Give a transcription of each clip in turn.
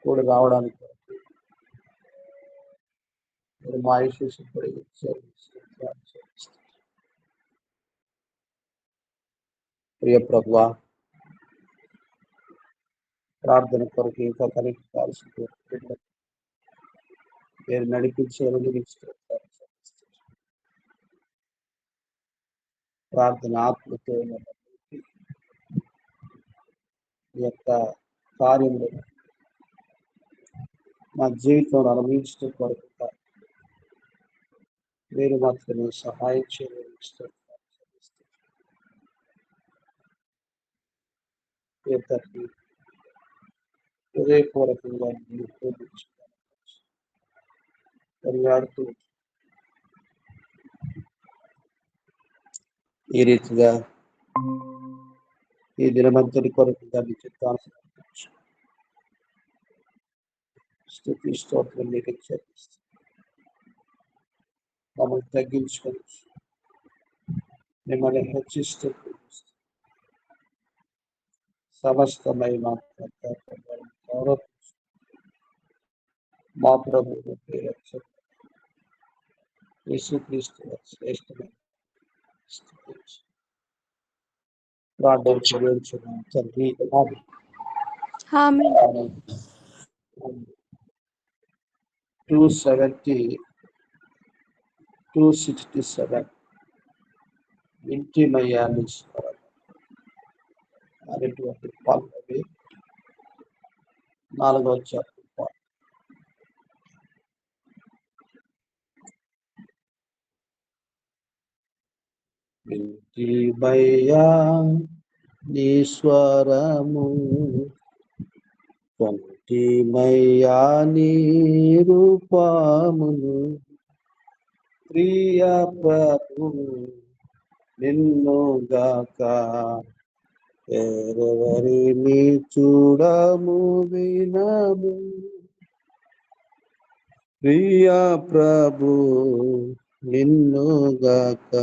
కూడి రావడానికి మీరు మా ఆయుష్ ప్రియ ప్రభువా, ప్రార్థన కొరకు ఇంకా కలిగించాల్సింది మీరు నడిపించేందుకు ప్రార్థన ఆత్మతో ఈ యొక్క కార్యంలో మా జీవితంలో అనుభవించడం కొరకు మీరు మాత్రమే సహాయం చేయడం హృదయపూర్వకంగా పరిగాడుతూ ఈ రీతిగా ఈ దినమంతటి కొరకు దాన్ని చిత్తాల్సిన స్థుతి స్తోత్రం మీకు చేపిస్తుంది. మమ్మల్ని తగ్గించుకొని మిమ్మల్ని హెచ్చిస్తూ సమస్తమై మా ప్రభు యేసుక్రీస్తు శ్రేష్టమైన ప్రార్థన తండ్రి. 270, 267 ఇంటిమయ్యాన్ని అనేటువంటి పల్లవి 4వ చాప్టర్. ఇంటిమయ్యా నీ స్వరము కొంటిమయ్యా నీ రూపమును ప్రియ ప్రభు నిన్నుగాక ఎవరిని చూడము వినము ప్రియ ప్రభు నిన్నుగాక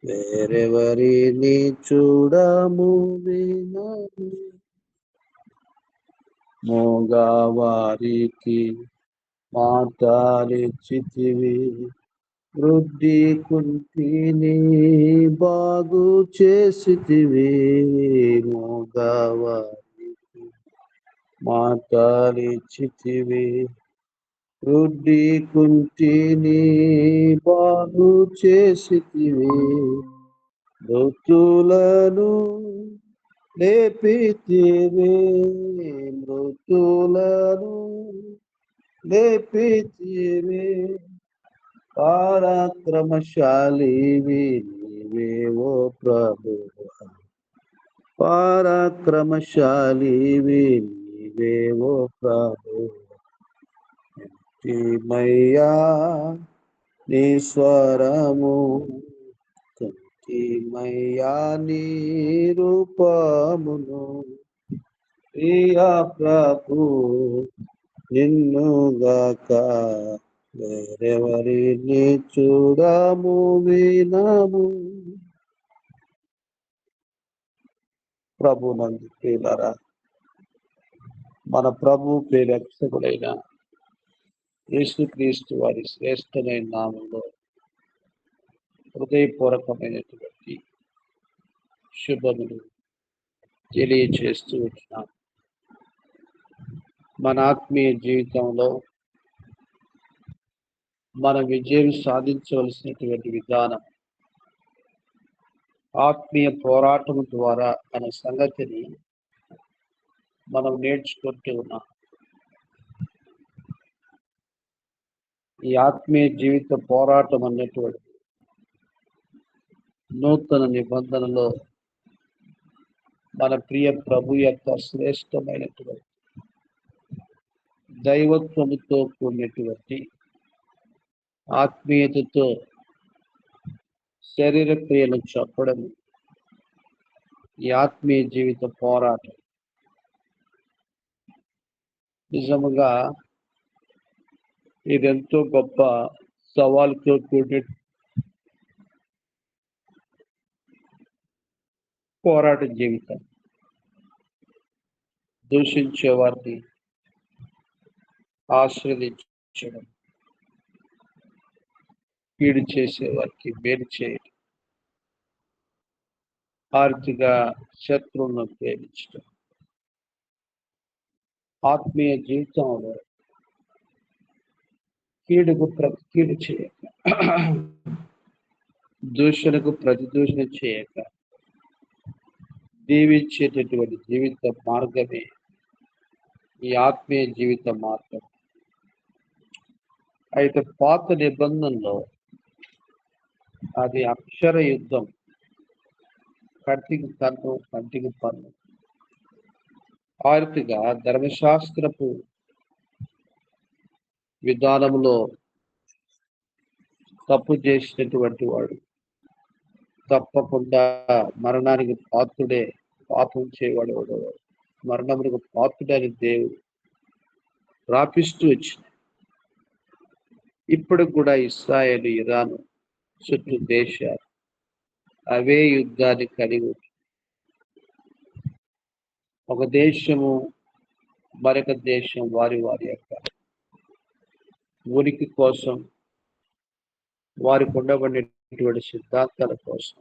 వేరెవరిని చూడము వినము మోగవారికి మాటలిచ్చితివి వృద్ధి కుంటిని బాగు చేసితివి మోగవారికి మాటలిచ్చితివి వృద్ధి కుంటిని బాగు చేసితివి మృతులను లేపితివి మృతులను లేపితివి పరాక్రమశాలివి నీవే ఓ ప్రభువా పరాక్రమశాలివి నీవే ఓ ప్రభువా ఇంటిమయ్యా నీ స్వరము ఇంటిమయ్యా నీ రూపమును ప్రియా ప్రభు నిన్నుగాక వేరెవరిని చూడము వినము. ప్రభు నందు ప్రియులారా, మన ప్రభు ప్రియరక్షకుడైన యేసుక్రీస్తు వారి శ్రేష్టమైన నామంలో హృదయపూర్వకమైనటువంటి శుభములు తెలియచేస్తూ ఉంటున్నాం. మన ఆత్మీయ జీవితంలో మన విజయం సాధించవలసినటువంటి విధానం ఆత్మీయ పోరాటం ద్వారా అనే సంగతిని మనం నేర్చుకుంటూ ఉన్నాం. ఈ ఆత్మీయ జీవిత పోరాటం అన్నటువంటి నూతన నిబంధనలో మన ప్రియ ప్రభు యొక్క శ్రేష్టమైనటువంటి దైవత్వముతో కూడినటువంటి ఆత్మీయతతో శరీర క్రియలు చెప్పడం ఈ ఆత్మీయ జీవిత పోరాటం. నిజముగా ఇదెంతో గొప్ప సవాలుతో కూడిన పోరాట జీవితం. దూషించే వారిని ఆశీర్వదించడం, కీడు చేసే వారికి మేలు చేయడం, ఆర్థిక శత్రువులను ప్రేమించడం, ఆత్మీయ జీవితంలో కీడుకు ప్రతి కీడు చేయక, దూషణకు ప్రతి దూషణ చేయక జీవించేటటువంటి జీవిత మార్గమే ఈ ఆత్మీయ జీవిత మార్గం. అయితే పాత నిబంధనలో అది అక్షర యుద్ధం, కంటికి కన్ను కంటికి పన్ను. ఆర్థిక ధర్మశాస్త్రపు విధానంలో తప్పు చేసినటువంటి వాడు తప్పకుండా మరణానికి పాత్రుడే. పాపం చేయవాడు మరణములకు పాత్రుడని దేవుడు రాపిస్తూ వచ్చింది. ఇప్పుడు కూడా ఇస్రాయేల్, ఇరాన్ చుట్టూ దేశాలు అవే యుద్ధాన్ని కలిగి ఒక దేశము మరొక దేశం వారి యొక్క ఉనికి కోసం, వారికి ఉండబడినటువంటి సిద్ధాంతాల కోసం,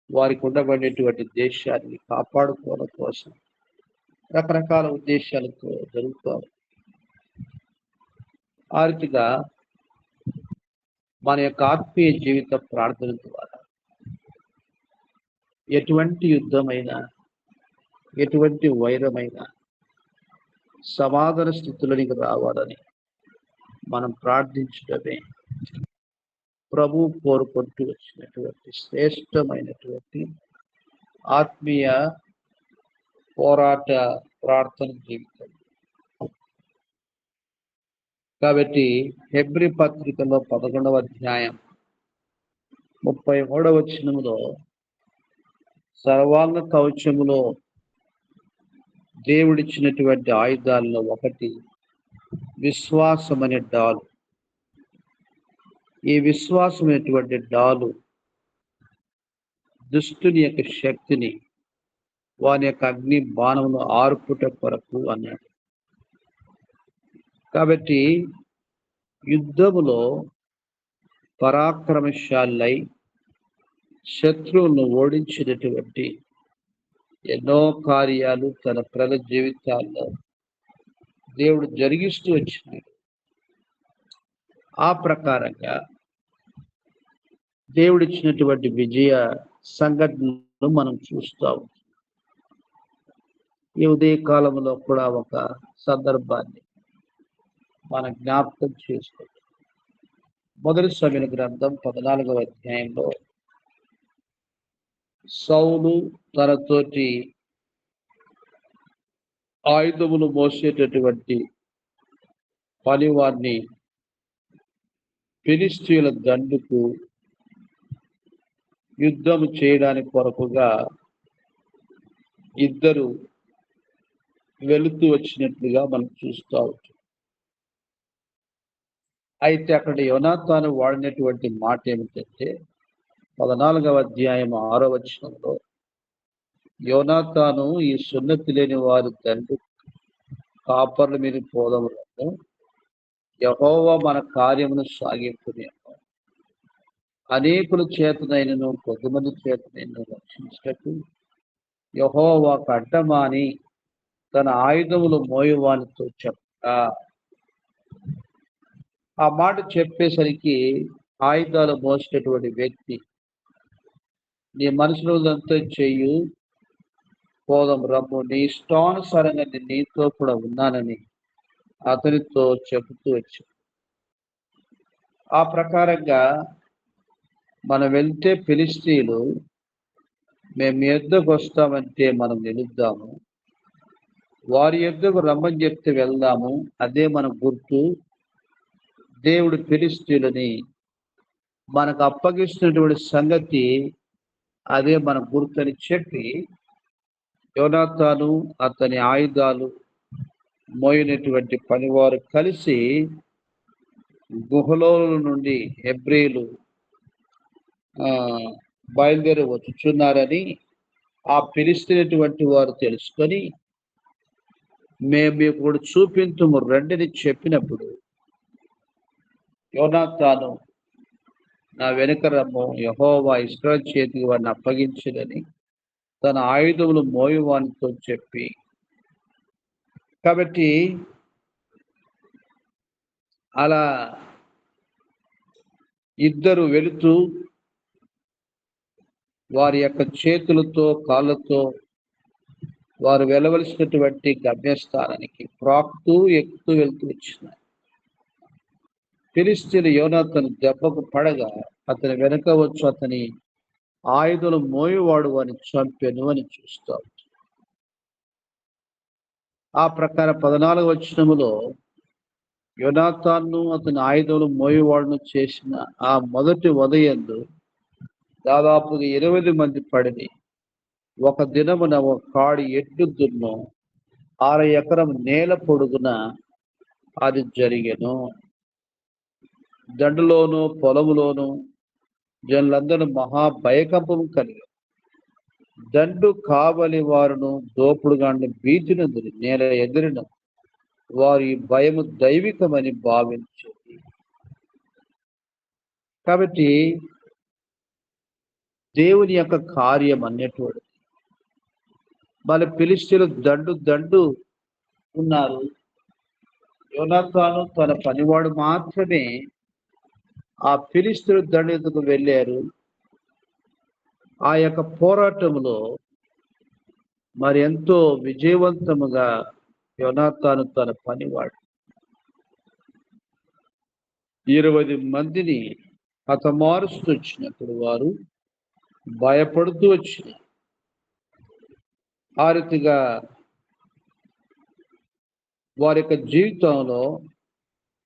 వారికి ఉండబడినటువంటి దేశాన్ని కాపాడుకోవడం కోసం రకరకాల ఉద్దేశాలతో జరుగుతారు. ఆర్థిక మన యొక్క ఆత్మీయ జీవిత ప్రార్థన ద్వారా ఎటువంటి యుద్ధమైనా, ఎటువంటి వైరమైనా సమాధాన స్థితులనికి రావాలని మనం ప్రార్థించడమే ప్రభు కోరుకుంటూ వచ్చినటువంటి శ్రేష్టమైనటువంటి ఆత్మీయ పోరాట ప్రార్థన జీవితం. కాబట్టి హెబ్రీ పత్రికలో 11వ అధ్యాయం 33వ వచనములో సర్వాంగ కవచములో దేవుడిచ్చినటువంటి ఆయుధాల్లో ఒకటి విశ్వాసం అనే డాలు. ఈ విశ్వాసం అనేటువంటి డాలు దుష్టుని యొక్క శక్తిని, వాని యొక్క అగ్ని బాణమును ఆర్పుట కొరకు అన్నాడు. కాబట్టి యుద్ధములో పరాక్రమశాలై శత్రువులను ఓడించినటువంటి ఎన్నో కార్యాలు తన ప్రజల జీవితాల్లో దేవుడు జరిగిస్తూ వచ్చినాడు. ఆ ప్రకారంగా దేవుడిచ్చినటువంటి విజయ సంఘటనలు మనం చూస్తాం. ఈ ఉదయ కాలంలో కూడా ఒక సందర్భాన్ని మనం జ్ఞాపకం చేసుకోవచ్చు. మొదటి సమూయేలు గ్రంథం 14వ అధ్యాయంలో సౌలు తనతోటి ఆయుధములు మోసేటటువంటి పనివారిని ఫిలిష్తీయుల దండుకు యుద్ధము చేయడానికి కొరకుగా ఇద్దరు వెళుతూ వచ్చినట్లుగా మనం చూస్తూ ఉంటాం. అయితే అక్కడ యోనాతాను వాడినటువంటి మాట ఏమిటంటే 14వ అధ్యాయం 6వ వచనంలో యోనాతాను ఈ సున్నతి లేని వారి దండు కాపర్ల మీద పోదములను యెహోవా మన కార్యమును సాగింపుని అనేకుల చేతనైనను కొద్దిమంది చేతనైనను రక్షించినట్టు యెహోవా అడ్డమాని తన ఆయుధములు మోయువానితో చెప్పగా, ఆ మాట చెప్పేసరికి ఆయుధాలు మోసేటటువంటి వ్యక్తి నీ మనసులంతా చెయ్యు, పోదాం రమ్ము, నీ ఇష్టానుసారంగా నేను నీతో కూడా ఉన్నానని అతనితో చెబుతూ వచ్చాడు. ఆ ప్రకారంగా మనం వెళ్తే ఫిలిష్తీయులు మేము మీ యొద్దకు వస్తామంటే మనం నిలుద్దాము, వారి యొద్దకు రమ్మని చెప్తే వెళ్దాము, అదే మన గుర్తు. దేవుడు ఫిలిష్తీయులని మనకు అప్పగిస్తున్నటువంటి సంగతి అదే మన గుర్తు అని చెప్పి యోనాతాను అతని ఆయుధాలు మోయినటువంటి పనివారు కలిసి గుహలో నుండి హెబ్రీలు బయలుదేరి వచ్చుచున్నారని ఆ పిలిస్తున్నటువంటి వారు తెలుసుకొని, మేము మీకు కూడా చూపింతుము రండిని చెప్పినప్పుడు, యోనాతాను నా వెనుక రమ్ము, యెహోవా ఇశ్రాయేలు చేతికి వారిని అప్పగించునని తన ఆయుధములు మోయువానితో చెప్పి, కాబట్టి అలా ఇద్దరు వెళుతూ వారి యొక్క చేతులతో కాళ్ళతో వారు వెళ్ళవలసినటువంటి గమ్యస్థానానికి ప్రాక్తూ ఎక్కుతూ వెళ్తూ వచ్చినారు. ఫిలిష్తీయులు యోనాతాను దెబ్బకు పడగా అతని వెనుక వచ్చి అతని ఆయుధులు మోయువాడు అని చంపెను అని చూస్తాం. ఆ ప్రకారం 14వ వచనములో యోనాతాను అతని ఆయుధములు మోయువాడును చేసిన ఆ మొదటి ఉదయందు దాదాపుగా 20 మంది పడిని ఒక దినమున ఒక కాడి ఎడ్డు దున్ను 6 ఎకరం నేల పొడుగున అది జరిగెను. దండులోను పొలములోను జనులందరూ మహా భయకంపము కలిగి దండు కావలి వారును దోపుడుగాండ్లు భీతినందుని నేల ఎదిరిన వారి భయము దైవికమని భావించింది. కాబట్టి దేవుని యొక్క కార్యం అన్నటువంటిది. మన ఫిలిష్తీయులు దండు ఉన్నారు. యోనాతాను తన పనివాడు మాత్రమే ఆ ఫిలిష్తీయుల దండెత్తుకు వెళ్ళారు. ఆ యొక్క పోరాటంలో మరి ఎంతో విజయవంతముగా యోనాతాను తన పనివాడు 20 మందిని హతమారుస్తూ వచ్చినప్పుడు వారు భయపడుతూ వచ్చినారు. ఆ రీతిగా వారి యొక్క జీవితంలో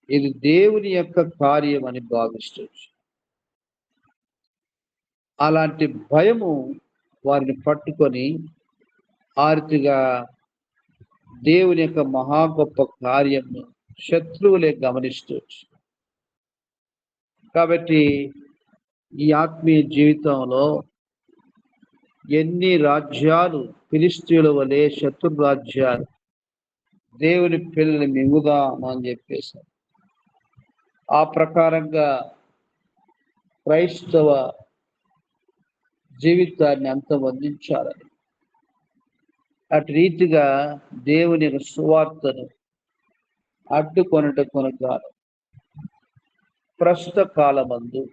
ఇది దేవుని యొక్క కార్యం అని భావిస్తుంది. అలాంటి భయము వారిని పట్టుకొని ఆ రీతిగా దేవుని యొక్క మహా గొప్ప కార్యము శత్రువులే గమనిస్తూ. కాబట్టి ఈ ఆత్మీయ జీవితంలో ఎన్ని రాజ్యాలు ఫిలిష్తీయుల వలె శత్రు రాజ్యాలు దేవుని పిల్లల్ని మింగుదామని చెప్పేశారు. ఆ ప్రకారంగా క్రైస్తవ జీవితాన్ని అంతమొందించాలని అటు రీతిగా దేవుని సువార్తను అడ్డుకొనటకొనగాను ప్రస్తుత కాలమందు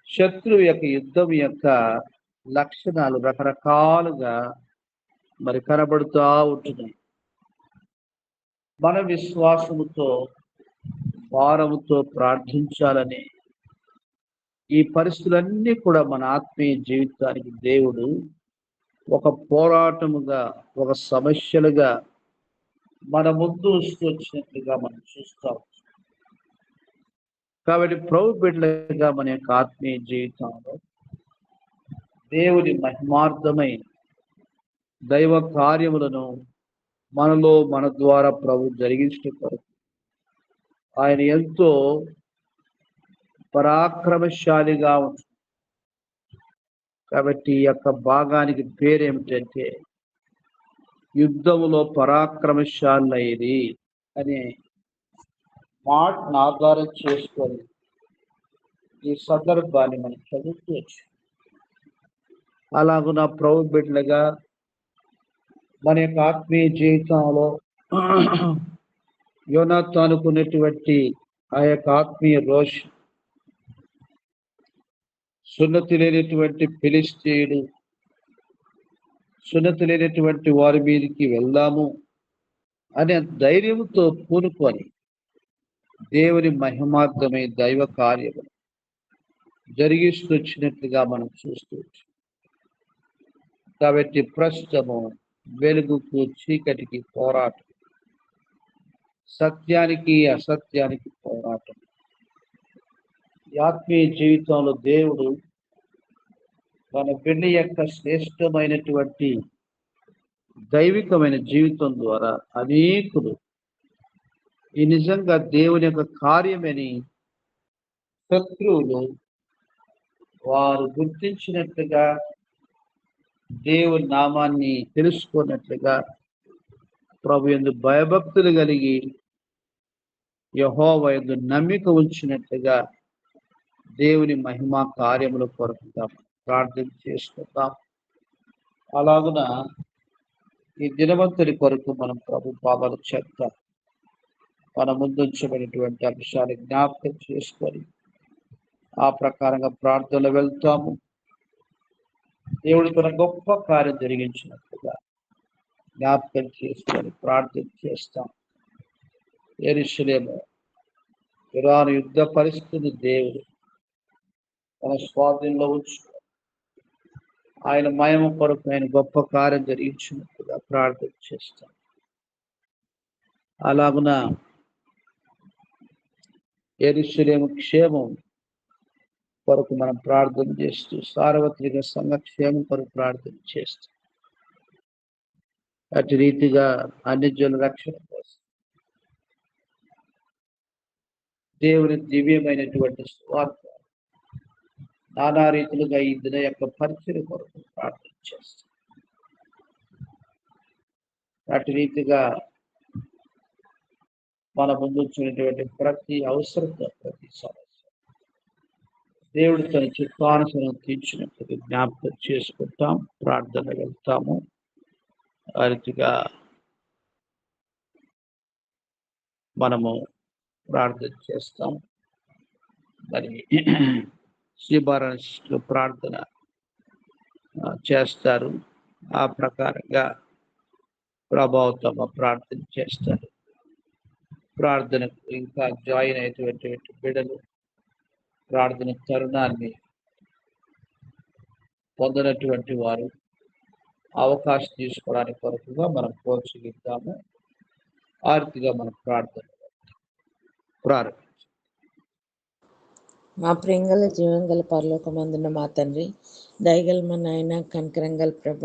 శత్రువు యొక్క యుద్ధం యొక్క లక్షణాలు రకరకాలుగా మరి కనబడుతూ ఉంటున్నాయి. మన విశ్వాసముతో భారముతో ప్రార్థించాలని ఈ పరిస్థితులన్నీ కూడా మన ఆత్మీయ జీవితానికి దేవుడు ఒక పోరాటముగా ఒక సమస్యలుగా మన ముందు వచ్చినట్లుగా మనం చూస్తాం. కాబట్టి ప్రభు బిడ్డలుగా మన యొక్క ఆత్మీయ జీవితంలో దేవుని మహిమార్థమైన దైవ కార్యములను మనలో మన ద్వారా ప్రభు జరిగించడం కొరకు ఆయన ఎంతో పరాక్రమశాలిగా ఉంటుంది. కాబట్టి ఈ యొక్క భాగానికి పేరేమిటంటే యుద్ధములో పరాక్రమశాలైది అనే మాటను ఆధారం చేసుకొని ఈ సందర్భాన్ని మనం చదువుకోవచ్చు. అలాగున్న ప్రభు బిడ్డలుగా మన యొక్క ఆత్మీయ జీవితంలో యోనాతానుకున్నటువంటి ఆ యొక్క ఆత్మీయ రోషం, సున్నతి లేనటువంటి ఫిలిష్తీయుడు, సున్నతి లేనటువంటి వారి మీదకి వెళ్దాము అనే ధైర్యంతో పూనుకొని దేవుని మహిమార్థమై దైవ కార్యము జరిగిస్తూ వచ్చినట్లుగా మనం చూస్తూ. కాబట్టి ప్రస్తుతము వెలుగుకు చీకటికి పోరాటం, సత్యానికి అసత్యానికి పోరాటం. ఆత్మీయ జీవితంలో దేవుడు తన బిడ్డ యొక్క శ్రేష్టమైనటువంటి దైవికమైన జీవితం ద్వారా అనేకులు ఈ నిజంగా దేవుని యొక్క కార్యమని శత్రువులు వారు గుర్తించినట్లుగా దేవుని నామాన్ని తెలుసుకున్నట్లుగా, ప్రభు యందు భయభక్తులు కలిగి, యెహోవా యందు నమ్మిక ఉంచినట్లుగా దేవుని మహిమా కార్యముల కొరకు ప్రార్థన చేసుకుందాం. అలాగున ఈ దినవంతుని కొరకు మనం ప్రభు పాదాలు చెప్తాం. మన ముందుంచబడినటువంటి అంశాలు జ్ఞాపకం చేసుకొని ఆ ప్రకారంగా ప్రార్థనలు వెళ్తాము. దేవుడి తన గొప్ప కార్యం జరిగించినట్టుగా జ్ఞాపకం చేసుకొని ప్రార్థన చేస్తాం. యెరూషలేము ఇరాను యుద్ధ పరిస్థితిని దేవుడు తన స్వాధీనంలో ఉంచు, ఆయన మహిమ కొరకు ఆయన గొప్ప కార్యం జరిగించినట్టుగా ప్రార్థన చేస్తాం. అలాగున యెరూషలేము క్షేమం కొరకు మనం ప్రార్థన చేస్తూ, సార్వత్రిక సంఘ క్షేమం కొరకు ప్రార్థన చేస్తూ, అటు రీతిగా అన్ని జనుల రక్షణ కోసం దేవుని దివ్యమైనటువంటి స్వార్థ నానా రీతులుగా ఈ దిన యొక్క పరిచయం కొరకు ప్రార్థన చేస్తాం. అటు రీతిగా మన ముందు వచ్చినటువంటి ప్రతి అవసరత, ప్రతి సమస్య దేవుడు తన చిత్తానుసరం తీర్చినట్టుగా జ్ఞాపకం చేసుకుంటాం, ప్రార్థన వెళ్తాము. ఆ రీతిగా మనము ప్రార్థన చేస్తాం. మరి శ్రీభారణ ప్రార్థన చేస్తారు. ఆ ప్రకారంగా ప్రభావతమ ప్రార్థన చేస్తారు. ప్రార్థనకు ఇంకా జాయిన్ అయినటువంటి బిడ్డలు ప్రార్థన తరుణాన్ని పొందినటువంటి వారు అవకాశం తీసుకోవడానికి కొరకుగా మనం ప్రోత్సహిద్దాము. ఆ రీతిగా మనం ప్రార్థన ప్రారంభించాం. మా ప్రేంగల జీవంగల పరలోకమందున మా తండ్రి, దయగల మా నాయన, కనకరంగల ప్రభ,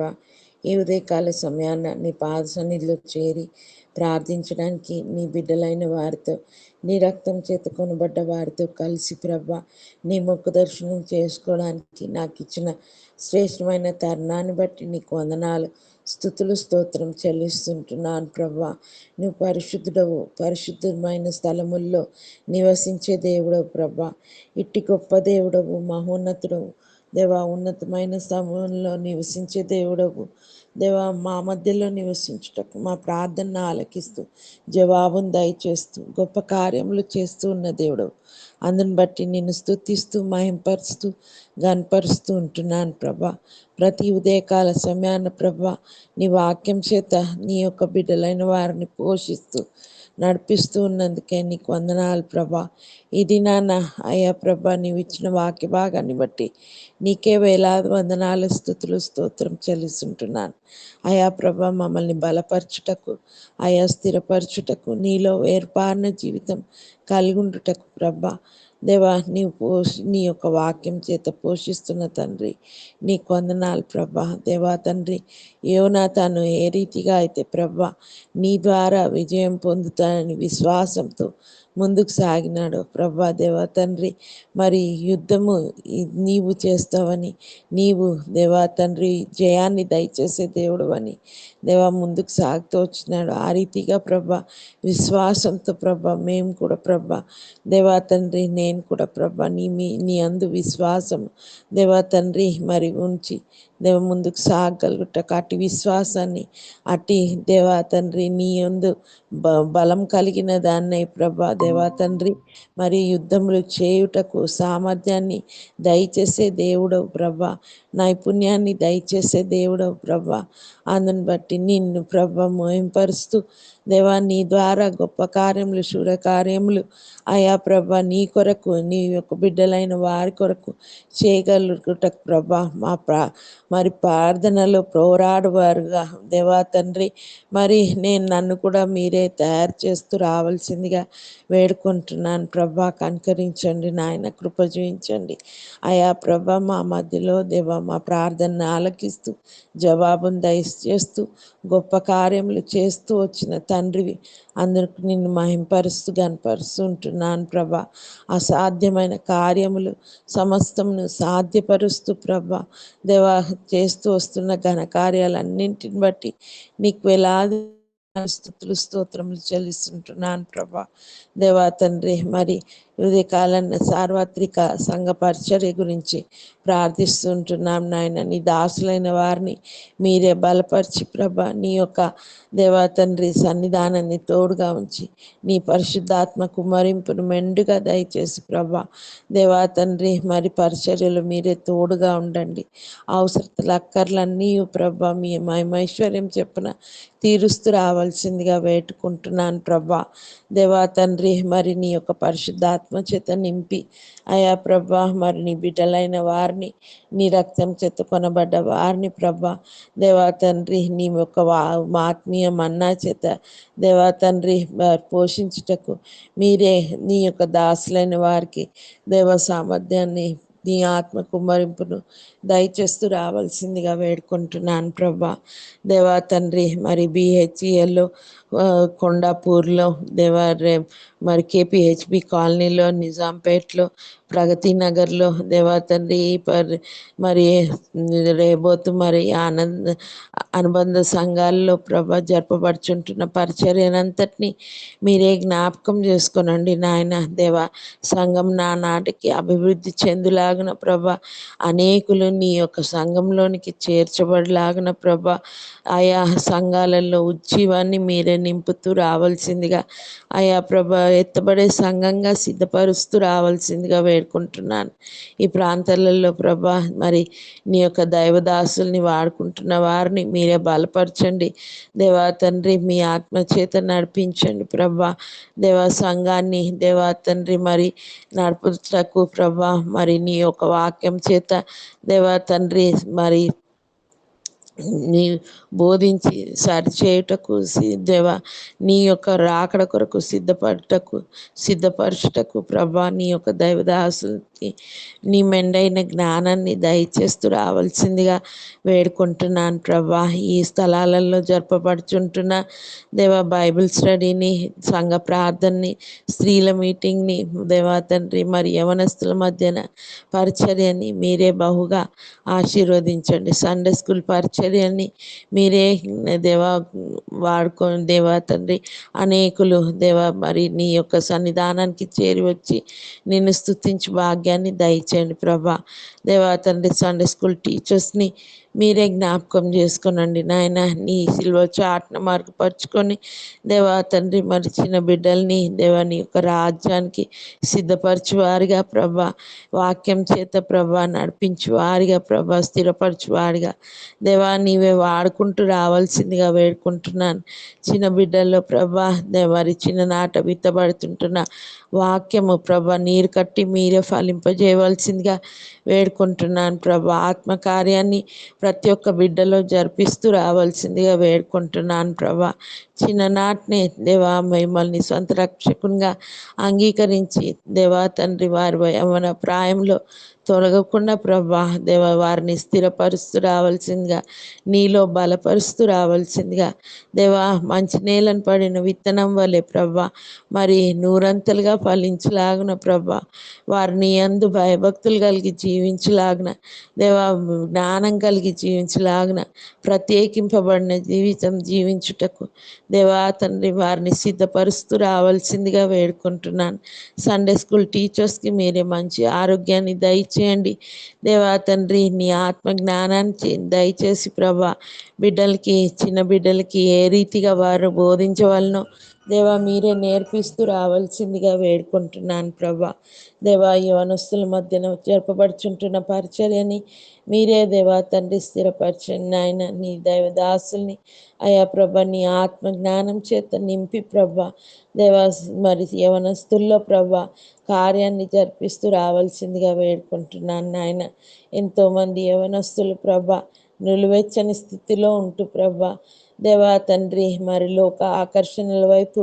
ఈ ఉదయకాల సమయాన నీ పాద సన్నిధిలో చేరి ప్రార్థించడానికి నీ బిడ్డలైన వారితో, నీ రక్తం చేత కొనబడ్డ వారితో కలిసి ప్రభ నీ ముఖ దర్శనం చేసుకోవడానికి నాకు ఇచ్చిన శ్రేష్టమైన తరుణాన్ని బట్టి నీకు వందనాలు, స్థుతులు, స్తోత్రం చెల్లిస్తుంటున్నాను ప్రభా. నువ్వు పరిశుద్ధుడవు, పరిశుద్ధమైన స్థలముల్లో నివసించే దేవుడవు ప్రభా. ఇట్టి గొప్ప దేవుడవు, మహోన్నతుడవు దేవా, ఉన్నతమైన సమయంలో నివసించే దేవుడవు దేవా. మా మధ్యలో నివసించుటకు మా ప్రార్థన ఆలకిస్తూ జవాబును దయచేస్తూ గొప్ప కార్యములు చేస్తూ ఉన్న దేవుడు. అందుని బట్టి నిన్ను స్తుతిస్తూ మహింపరుస్తూ గనపరుస్తూ ఉంటున్నాను ప్రభా. ప్రతి ఉదయకాల సమయాన ప్రభా నీ వాక్యం చేత నీ యొక్క బిడ్డలైన వారిని పోషిస్తూ నడిపిస్తూ ఉన్నందుకే నీకు వందనాలు ప్రభా. ఇది నాన్న అయ్యా ప్రభా, నీవు ఇచ్చిన వాక్య భాగాన్ని బట్టి నీకే వేలాది వందనాలు, స్థుతులు, స్తోత్రం చెల్లిస్తుంటున్నాను అయా ప్రభా. మమ్మల్ని బలపరచుటకు, అయా స్థిరపరచుటకు, నీలో ఏర్పారిన జీవితం కలిగుండుటకు ప్రభా దేవా, నీ యొక్క వాక్యం చేత పోషిస్తున్న తండ్రి నీకు వందనాలు ప్రభా. దేవా తండ్రి, యోనా తాను ఏ రీతిగా అయితే ప్రభా నీ ద్వారా విజయం పొందుతానని విశ్వాసంతో ముందుకు సాగినాడు ప్రభా దేవా తండ్రి. మరి యుద్ధము నీవు చేస్తావని, నీవు దేవా తండ్రి జయాన్ని దయచేసే దేవుడు అని దేవా ముందుకు సాగుతూ వచ్చినాడు. ఆ రీతిగా ప్రభా విశ్వాసంతో ప్రభా మేము కూడా ప్రభా దేవా తండ్రి, నేను కూడా ప్రభా నీ అందు విశ్వాసం దేవా తండ్రి మరి ఉంచి దేవ ముందుకు సాగలుగుటకు అటు విశ్వాసాన్ని, అట్టి దేవా తండ్రి నీ యందు బలం కలిగిన దాన్ని ప్రభా దేవా తండ్రి మరి యుద్ధములు చేయుటకు సామర్థ్యాన్ని దయచేసే దేవుడవు ప్రభా, నైపుణ్యాన్ని దయచేసే దేవుడవు ప్రభా. అందుని బట్టి నిన్ను ప్రభా మోయింపరుస్తూ దేవా నీ ద్వారా గొప్ప కార్యములు, శూర కార్యములు అయా ప్రభా నీ కొరకు, నీ యొక్క బిడ్డలైన వారి కొరకు చేయగలుగుటకు ప్రభా మరి ప్రార్థనలో పోరాడువారుగా దేవా తండ్రి మరి నన్ను కూడా మీరే తయారు చేస్తూ రావాల్సిందిగా వేడుకుంటున్నాను ప్రభా. కనికరించండి నాయన, కృప చూపించండి అయా ప్రభా. మా మధ్యలో దేవా మా ప్రార్థనను ఆలకిస్తూ జవాబును దయచేస్తూ గొప్ప కార్యములు చేస్తూ వచ్చిన తండ్రివి, అందరికి నిన్ను మహింపరుస్తూ గనపరుస్తూ ఉంటున్నాను ప్రభా. అసాధ్యమైన కార్యములు సమస్తమును సాధ్యపరుస్తూ ప్రభా దేవా చేస్తూ వస్తున్న ఘనకార్యాలన్నింటిని బట్టి నీకు వేలాది స్తుతులు స్తోత్రములు చెల్లిస్తుంటున్నాను ప్రభా. దేవా తండ్రి, మరి ఉదయకాలాన్ని సార్వత్రిక సంఘ పరిచర్య గురించి ప్రార్థిస్తుంటున్నాం నాయన. నీ దాసులైన వారిని మీరే బలపరిచి ప్రభా, నీ యొక్క దేవా తండ్రి సన్నిధానాన్ని తోడుగా ఉంచి నీ పరిశుద్ధాత్మ కుమ్మరింపును మెండుగా దయచేసి ప్రభా, దేవా తండ్రి మరి పరిచర్యలు మీరే తోడుగా ఉండండి. అవసరతల అక్కర్లన్నీ ప్రభా మీ మహిమైశ్వర్యం చెప్పున తీరుస్తూ రావాల్సిందిగా వేడుకుంటున్నాను ప్రభా. దేవా తండ్రి, మరి నీ యొక్క పరిశుద్ధాత్మ చేత నింపి అయా ప్రభా, మరి నీ బిడ్డలైన వారిని, నీ రక్తం చేత కొనబడ్డ వారిని ప్రభా, దేవా తండ్రి నీ యొక్క ఆత్మీయ మన్నా చేత దేవా తండ్రి పోషించుటకు మీరే నీ యొక్క దాసులైన వారికి దేవ సామర్థ్యాన్ని, నీ ఆత్మ కుమ్మరింపును దయచేస్తూ రావాల్సిందిగా వేడుకుంటున్నాను ప్రభా. దేవా తండ్రి, మరి బిహెచ్ఈఎల్లో కొండాపూర్లో దేవా మరి కేపీహెచ్బి కాలనీలో, నిజాంపేట్లో, ప్రగతి నగర్లో దేవా తండ్రి మరి రేబోతు మరి అనుబంధ సంఘాల్లో ప్రభ జరపబడుచుంటున్న పరిచర్యనంతటినీ మీరే జ్ఞాపకం చేసుకోనండి నాయన. దేవా సంఘం నాటికి అభివృద్ధి చెందులాగున ప్రభ, అనేకులు నీ యొక్క సంఘంలోనికి చేర్చబడిలాగున ప్రభ, ఆయా సంఘాలలో ఉజ్జీవాన్ని మీరే నింపుతూ రావాల్సిందిగా, ఆయా ప్రభ ఎత్తబడే సంఘంగా సిద్ధపరుస్తూ రావాల్సిందిగా వేడుకుంటున్నాను. ఈ ప్రాంతాలలో ప్రభ, మరి నీ యొక్క దైవదాసుల్ని వాడుకుంటున్న వారిని మీరే బలపరచండి దేవా తండ్రి. మీ ఆత్మచేత నడిపించండి ప్రభా. దేవా సంఘాన్ని దేవా తండ్రి మరి నడుపుటకు ప్రభా, మరి నీ యొక్క వాక్యం చేత దేవా తండ్రి మరి నీ బోధించి సరిచేయుటకు దేవా, నీ యొక్క రాకడ కొరకు సిద్ధపరచుటకు ప్రభా, నీ యొక్క దైవదాసులకి నీ మెండైన జ్ఞానాన్ని దయచేస్తూ రావాల్సిందిగా వేడుకుంటున్నాను ప్రభా. ఈ స్థలాలలో జరపబడుచుంటున్న దేవా బైబిల్ స్టడీని, సంఘ ప్రార్థనని, స్త్రీల మీటింగ్ని దేవా తండ్రి మరి యవనస్తుల మధ్యన పరిచర్యని మీరే బహుగా ఆశీర్వదించండి. సండే స్కూల్ పరిచర్యని మీరే దేవా వాడుకొని దేవా తండ్రి అనేకులు దేవా మరి నీ యొక్క సన్నిధానానికి చేరి వచ్చి నిన్ను స్తుతించి భాగ్యాన్ని దయచేయండి ప్రభా. దేవా తండ్రి సండే స్కూల్ టీచర్స్ని మీరే జ్ఞాపకం చేసుకునండి నాయన. నీ సిల్వ చాట్ను మార్గపరుచుకొని దేవా తండ్రి మరి చిన్న బిడ్డల్ని దేవా నీ యొక్క రాజ్యానికి సిద్ధపరచు వారిగా ప్రభా, వాక్యం చేత ప్రభా నడిపించు వారిగా ప్రభా, స్థిరపరచు వారిగా దేవా నీవే వాడుకుంటూ రావాల్సిందిగా వేడుకుంటున్నాను. చిన్న బిడ్డల్లో ప్రభా మరి చిన్ననాట విత్తబడుతుంటున్న వాక్యము ప్రభా నీరు కట్టి మీరే ఫలింపజేయవలసిందిగా వేడుకుంటున్నాను ప్రభా. ఆత్మకార్యాన్ని ప్రతి ఒక్క బిడ్డలో జరిపిస్తూ రావాల్సిందిగా వేడుకుంటున్నాను ప్రభా. చిన్ననాటినే దేవా మిమ్మల్ని సొంత రక్షకునిగా అంగీకరించి దేవా తండ్రి వారి యవ్వన ప్రాయంలో తొలగకుండా ప్రభా దేవ వారిని స్థిరపరుస్తూ రావాల్సిందిగా, నీలో బలపరుస్తూ రావాల్సిందిగా దేవా, మంచి నేలను పడిన విత్తనం వలె ప్రభా మరి నూరంతలుగా ఫలించలాగున ప్రభా, వారిని యందు భయభక్తులు కలిగి జీవించలాగున దేవా, జ్ఞానం కలిగి జీవించలాగున, ప్రత్యేకింపబడిన జీవితం జీవించుటకు దేవా తండ్రి వారిని సిద్ధపరుస్తూ రావాల్సిందిగా వేడుకుంటున్నాను. సండే స్కూల్ టీచర్స్కి మీరే మంచి ఆరోగ్యాన్ని దయచేయండి దేవా తండ్రి. నీ ఆత్మ జ్ఞానాన్ని దయచేసి ప్రభా, బిడ్డలకి చిన్న బిడ్డలకి ఏ రీతిగా వారు బోధించవలనో దేవా మీరే నేర్పిస్తూ రావాల్సిందిగా వేడుకుంటున్నాను ప్రభా. దేవా యవనస్తుల మధ్యన జరపబడుచుంటున్న పరిచర్యని మీరే దేవా తండ్రి స్థిరపరచండి ఆయన. నీ దైవదాసుల్ని అయా ప్రభ నీ ఆత్మ జ్ఞానం చేత నింపి ప్రభా దేవా మరి యవనస్తుల్లో ప్రభా కార్యాన్ని జరిపిస్తూ రావాల్సిందిగా వేడుకుంటున్నాను నాయన. ఎంతోమంది యవనస్తులు ప్రభా నిలువెచ్చని స్థితిలో ఉంటూ ప్రభా దేవా తండ్రి మరి లోక ఆకర్షణల వైపు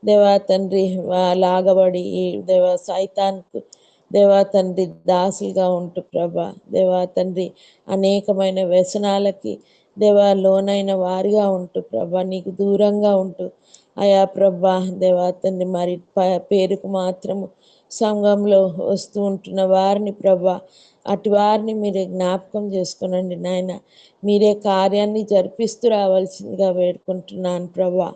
దేవా తండ్రి లాగబడి దేవా సైతాన్కు దేవా తండ్రి దాసులుగా ఉంటూ ప్రభా దేవా తండ్రి అనేకమైన వ్యసనాలకి దేవా లోనైన వారిగా ఉంటూ ప్రభా నీకు దూరంగా ఉంటూ అయా ప్రభా దేవా తండ్రి మరి పేరుకు మాత్రము సంఘంలో వస్తూ ఉంటున్న వారిని ప్రభా అటు వారిని మీరే జ్ఞాపకం చేసుకునండి నాయన. మీరే కార్యాన్ని జరిపిస్తూ రావాల్సిందిగా వేడుకుంటున్నాను ప్రభా.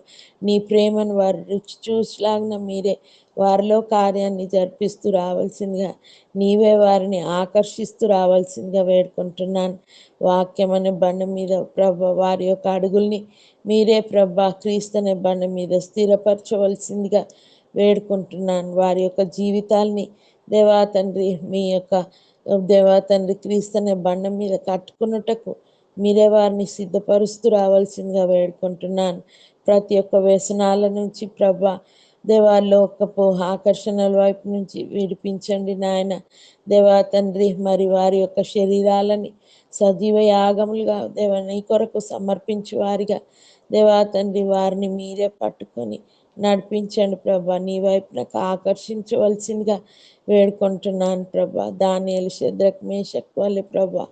నీ ప్రేమను వారు రుచి చూసిలాగిన మీరే వారిలో కార్యాన్ని జరిపిస్తూ రావాల్సిందిగా, నీవే వారిని ఆకర్షిస్తూ రావాల్సిందిగా వేడుకుంటున్నాను. వాక్యం అనే బండ మీద ప్రభ వారి యొక్క అడుగుల్ని మీరే ప్రభ క్రీస్తు అనే బండ మీద స్థిరపరచవలసిందిగా వేడుకుంటున్నాను. వారి యొక్క జీవితాల్ని దేవా తండ్రి మీ యొక్క దేవా తండ్రి క్రీస్తు అనే బండ మీద కట్టుకున్నటకు మీరే వారిని సిద్ధపరుస్తూ రావాల్సిందిగా వేడుకుంటున్నాను. ప్రతి ఒక్క వ్యసనాల నుంచి ప్రభా దేవా లోకపు ఆకర్షణల వైపు నుంచి విడిపించండి నాయన. దేవా తండ్రి మరి వారి యొక్క శరీరాలని సజీవ యాగములుగా దేవ నీ కొరకు సమర్పించు వారిగా దేవా తండ్రి వారిని మీరే పట్టుకొని నడిపించండి ప్రభా. నీ వైపు నాకు ఆకర్షించవలసిందిగా వేడుకుంటున్నాను ప్రభా. దానియేలు శద్రక్ మేషక్ వలె ప్రభా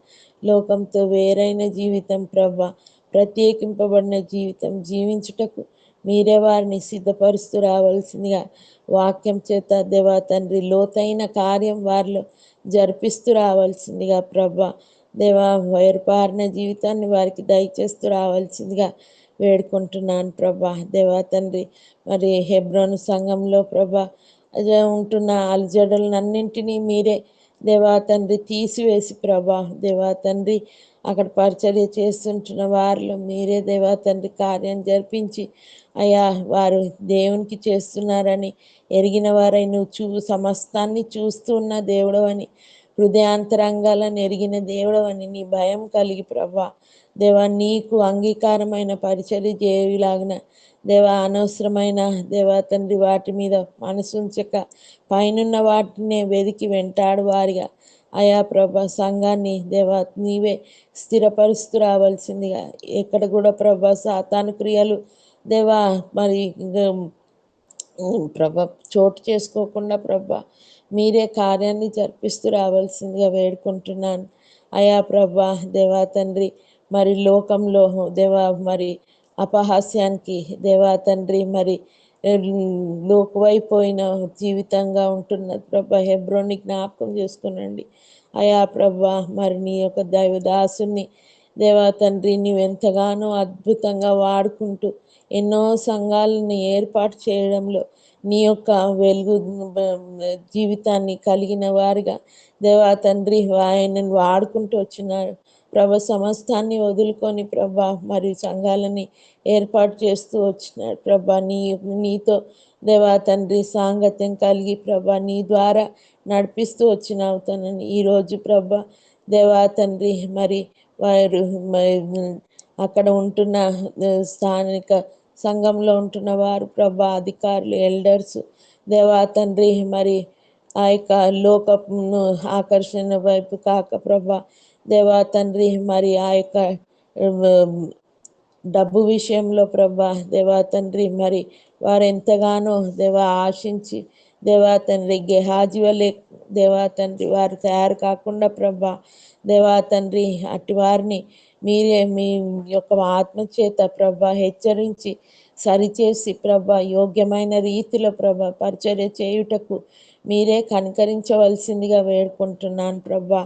లోకంతో వేరైన జీవితం ప్రభా, ప్రత్యేకింపబడిన జీవితం జీవించుటకు మీరే వారిని సిద్ధపరుస్తూ రావాల్సిందిగా వాక్యం చేత దేవా తండ్రి లోతైన కార్యం వారిలో జరిపిస్తూ రావాల్సిందిగా ప్రభా. దేవా వేరుపారిన జీవితాన్ని వారికి దయచేస్తూ రావాల్సిందిగా వేడుకుంటున్నాను ప్రభా. దేవా తండ్రి మరి హెబ్రోను సంఘంలో ప్రభా ఉంటున్న అలజడులన్నింటినీ మీరే దేవా తండ్రి తీసివేసి ప్రభా దేవా తండ్రి అక్కడ పరిచర్య చేస్తుంటున్న వారిలో మీరే దేవా తండ్రి కార్యం జరిపించి అయ్యా వారు దేవునికి చేస్తున్నారని ఎరిగిన వారై నువ్వు సమస్తాన్ని చూస్తూ ఉన్న దేవుడు అని, హృదయాంతరంగాలను ఎరిగిన దేవుడు అని నీ భయం కలిగి ప్రభా దేవా నీకు అంగీకారమైన పరిచర్య చేయలాగిన దేవా అనవసరమైన దేవా తండ్రి వాటి మీద మనసుంచక పైనున్న వాటినే వెదికి వెంటాడు వారిగా అయా ప్రభా సంఘాన్ని దేవా నీవే స్థిరపరుస్తూ రావాల్సిందిగా, ఎక్కడ కూడా ప్రభా సాతాను క్రియలు దేవా మరి ప్రభ చోటు చేసుకోకుండా ప్రభా మీరే కార్యాన్ని జరిపిస్తూ రావాల్సిందిగా వేడుకుంటున్నాను. అయా ప్రభా దేవా తండ్రి మరి లోకంలో దేవా మరి అపహాస్యానికి దేవా తండ్రి మరి లోకువైపోయిన జీవితంగా ఉంటున్న ప్రభా హెబ్రోన్ని జ్ఞాపకం చేసుకునండి. అయా ప్రభా మరి నీ యొక్క దైవదాసుని దేవా తండ్రి నీవెంతగానో అద్భుతంగా వాడుకుంటూ ఎన్నో సంఘాలను ఏర్పాటు చేయడంలో నీ యొక్క వెలుగు జీవితాన్ని కలిగిన వారిగా దేవా తండ్రి ఆయనను వాడుకుంటూ వచ్చినారు ప్రభ. సమస్తాన్ని వదులుకొని ప్రభ మరి సంఘాలని ఏర్పాటు చేస్తూ వచ్చినాడు ప్రభ. నీతో దేవా తండ్రి సాంగత్యం కలిగి ప్రభ నీ ద్వారా నడిపిస్తూ వచ్చినావు తనని. ఈరోజు ప్రభ దేవా తండ్రి మరి వారు అక్కడ ఉంటున్న స్థానిక సంఘంలో ఉంటున్న వారు ప్రభా అధికారులు ఎల్డర్స్ దేవా తండ్రి మరి ఆ యొక్క లోకను ఆకర్షణ వైపు కాక ప్రభా దేవా తండ్రి మరి ఆ యొక్క డబ్బు విషయంలో ప్రభా దేవా తండ్రి మరి వారు ఎంతగానో దేవా ఆశించి దేవా తండ్రి గెహాజీ వలె దేవా తండ్రి వారు తయారు కాకుండా ప్రభా దేవా తండ్రి అట్టి వారిని మీరే మీ యొక్క ఆత్మచేత ప్రభా హెచ్చరించి సరిచేసి ప్రభా యోగ్యమైన రీతిలో ప్రభా పరిచర్య చేయుటకు మీరే కనికరించవలసిందిగా వేడుకుంటున్నాను ప్రభా.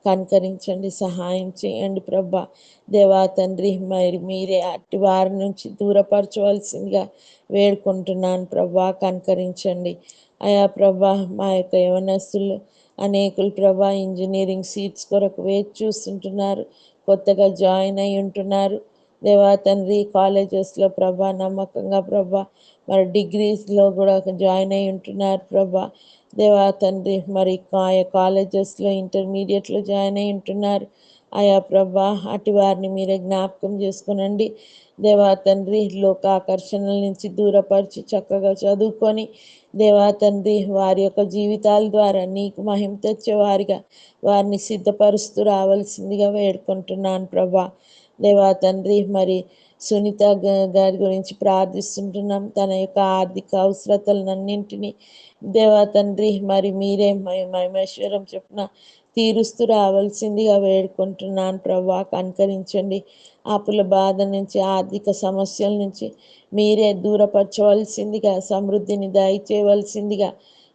కనికరించండి, సహాయం చేయండి ప్రభా. దేవా తండ్రి మరి మీరే అట్టి వారి నుంచి దూరపరచవలసిందిగా వేడుకుంటున్నాను ప్రభా. కనికరించండి అయా ప్రభా. మా యొక్క యవనస్తులు అనేకులు ప్రభా ఇంజనీరింగ్ సీట్స్ కొరకు వేచి చూస్తుంటున్నారు, కొత్తగా జాయిన్ అయి ఉంటున్నారు దేవా తండ్రి కాలేజెస్లో ప్రభా నమ్మకంగా ప్రభా మరి డిగ్రీస్లో కూడా జాయిన్ అయి ఉంటున్నారు ప్రభా దేవా తండ్రి మరి ఆయా కాలేజెస్లో ఇంటర్మీడియట్లో జాయిన్ అయి ఉంటున్నారు ఆయా ప్రభా. అటు వారిని మీరే జ్ఞాపకం చేసుకునండి దేవా తండ్రి. లోకాకర్షణల నుంచి దూరపరిచి చక్కగా చదువుకొని దేవా తండ్రి వారి యొక్క జీవితాల ద్వారా నీకు మహిమ తెచ్చేవారిగా వారిని సిద్ధపరుస్తూ రావాల్సిందిగా వేడుకుంటున్నాను ప్రభా దేవా తండ్రి. మరి సునీత గారి గురించి ప్రార్థిస్తుంటున్నాం. తన యొక్క ఆర్థిక అవసరతలన్నింటినీ దేవా తండ్రి మరి మీరే మహేశ్వరం చొప్పున తీరుస్తూ రావాల్సిందిగా వేడుకుంటున్నాను ప్రభా. కనికరించండి. అప్పుల బాధ నుంచి ఆర్థిక సమస్యల నుంచి మీరే దూరపరచవలసిందిగా సమృద్ధిని దయచేయవలసిందిగా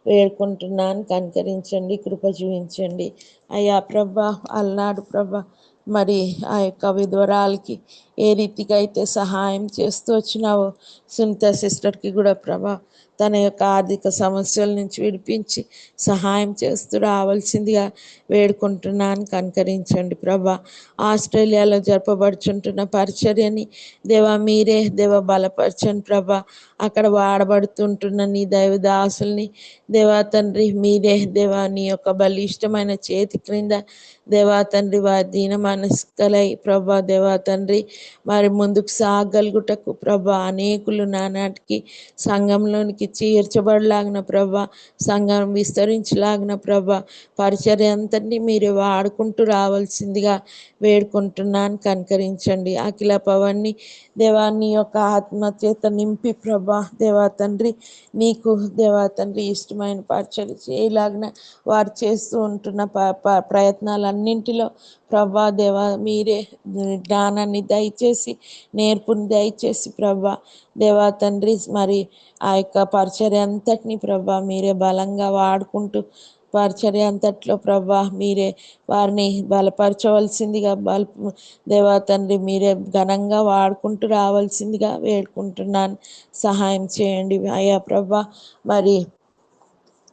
వేడుకుంటున్నాను. కనికరించండి, కృప చూపించండి అయ్యా ప్రభా. అలనాడు ప్రభా మరి ఆ యొక్క విధవరాలకి ఏ రీతిగా అయితే సహాయం చేస్తూ వచ్చినావో సునీత సిస్టర్కి కూడా ప్రభా తన యొక్క ఆర్థిక సమస్యల నుంచి విడిపించి సహాయం చేస్తూ రావాల్సిందిగా వేడుకుంటున్నాను. కనికరించండి ప్రభా. ఆస్ట్రేలియాలో జరపబడుచుంటున్న పరిచర్యని దేవా మీరే బలపరచండి ప్రభా. అక్కడ వాడబడుతుంటున్న నీ దైవదాసుల్ని దేవా తండ్రి మీరే నీ యొక్క బలిష్టమైన చేతి క్రింద దేవా తండ్రి వారి దీన మనస్కలై ప్రభా దేవా తండ్రి మరి ముందుకు సాగలుగుటకు ప్రభా అనేకులు నానాటికి సంఘంలోనికి చేర్చబడలాగిన ప్రభా, సంఘం విస్తరించలాగిన ప్రభా, పరిచర్య అంతటినీ మీరు వాడుకుంటూ రావాల్సిందిగా వేడుకుంటున్నాను. కనికరించండి. అఖిల పవన్ని దేవాన్ని యొక్క ఆత్మచేత నింపి ప్రభా దేవా తండ్రి నీకు దేవా తండ్రి ఇష్టమైన పరిచర్య చేయలాగిన వారు చేస్తూ ఉంటున్న ప్రయత్నాలన్నింటిలో ప్రభా దేవా మీరే జ్ఞానాన్ని దయచేసి నేర్పుని దయచేసి ప్రభా దేవా తండ్రి మరి ఆ యొక్క పరిచర్య అంతటిని ప్రభా మీరే బలంగా వాడుకుంటూ పరిచర్య అంతట్లో ప్రభా మీరే వారిని బలపరచవలసిందిగా దేవా తండ్రి మీరే ఘనంగా వాడుకుంటూ రావాల్సిందిగా వేడుకుంటున్నాను. సహాయం చేయండి అయ్యా ప్రభా. మరి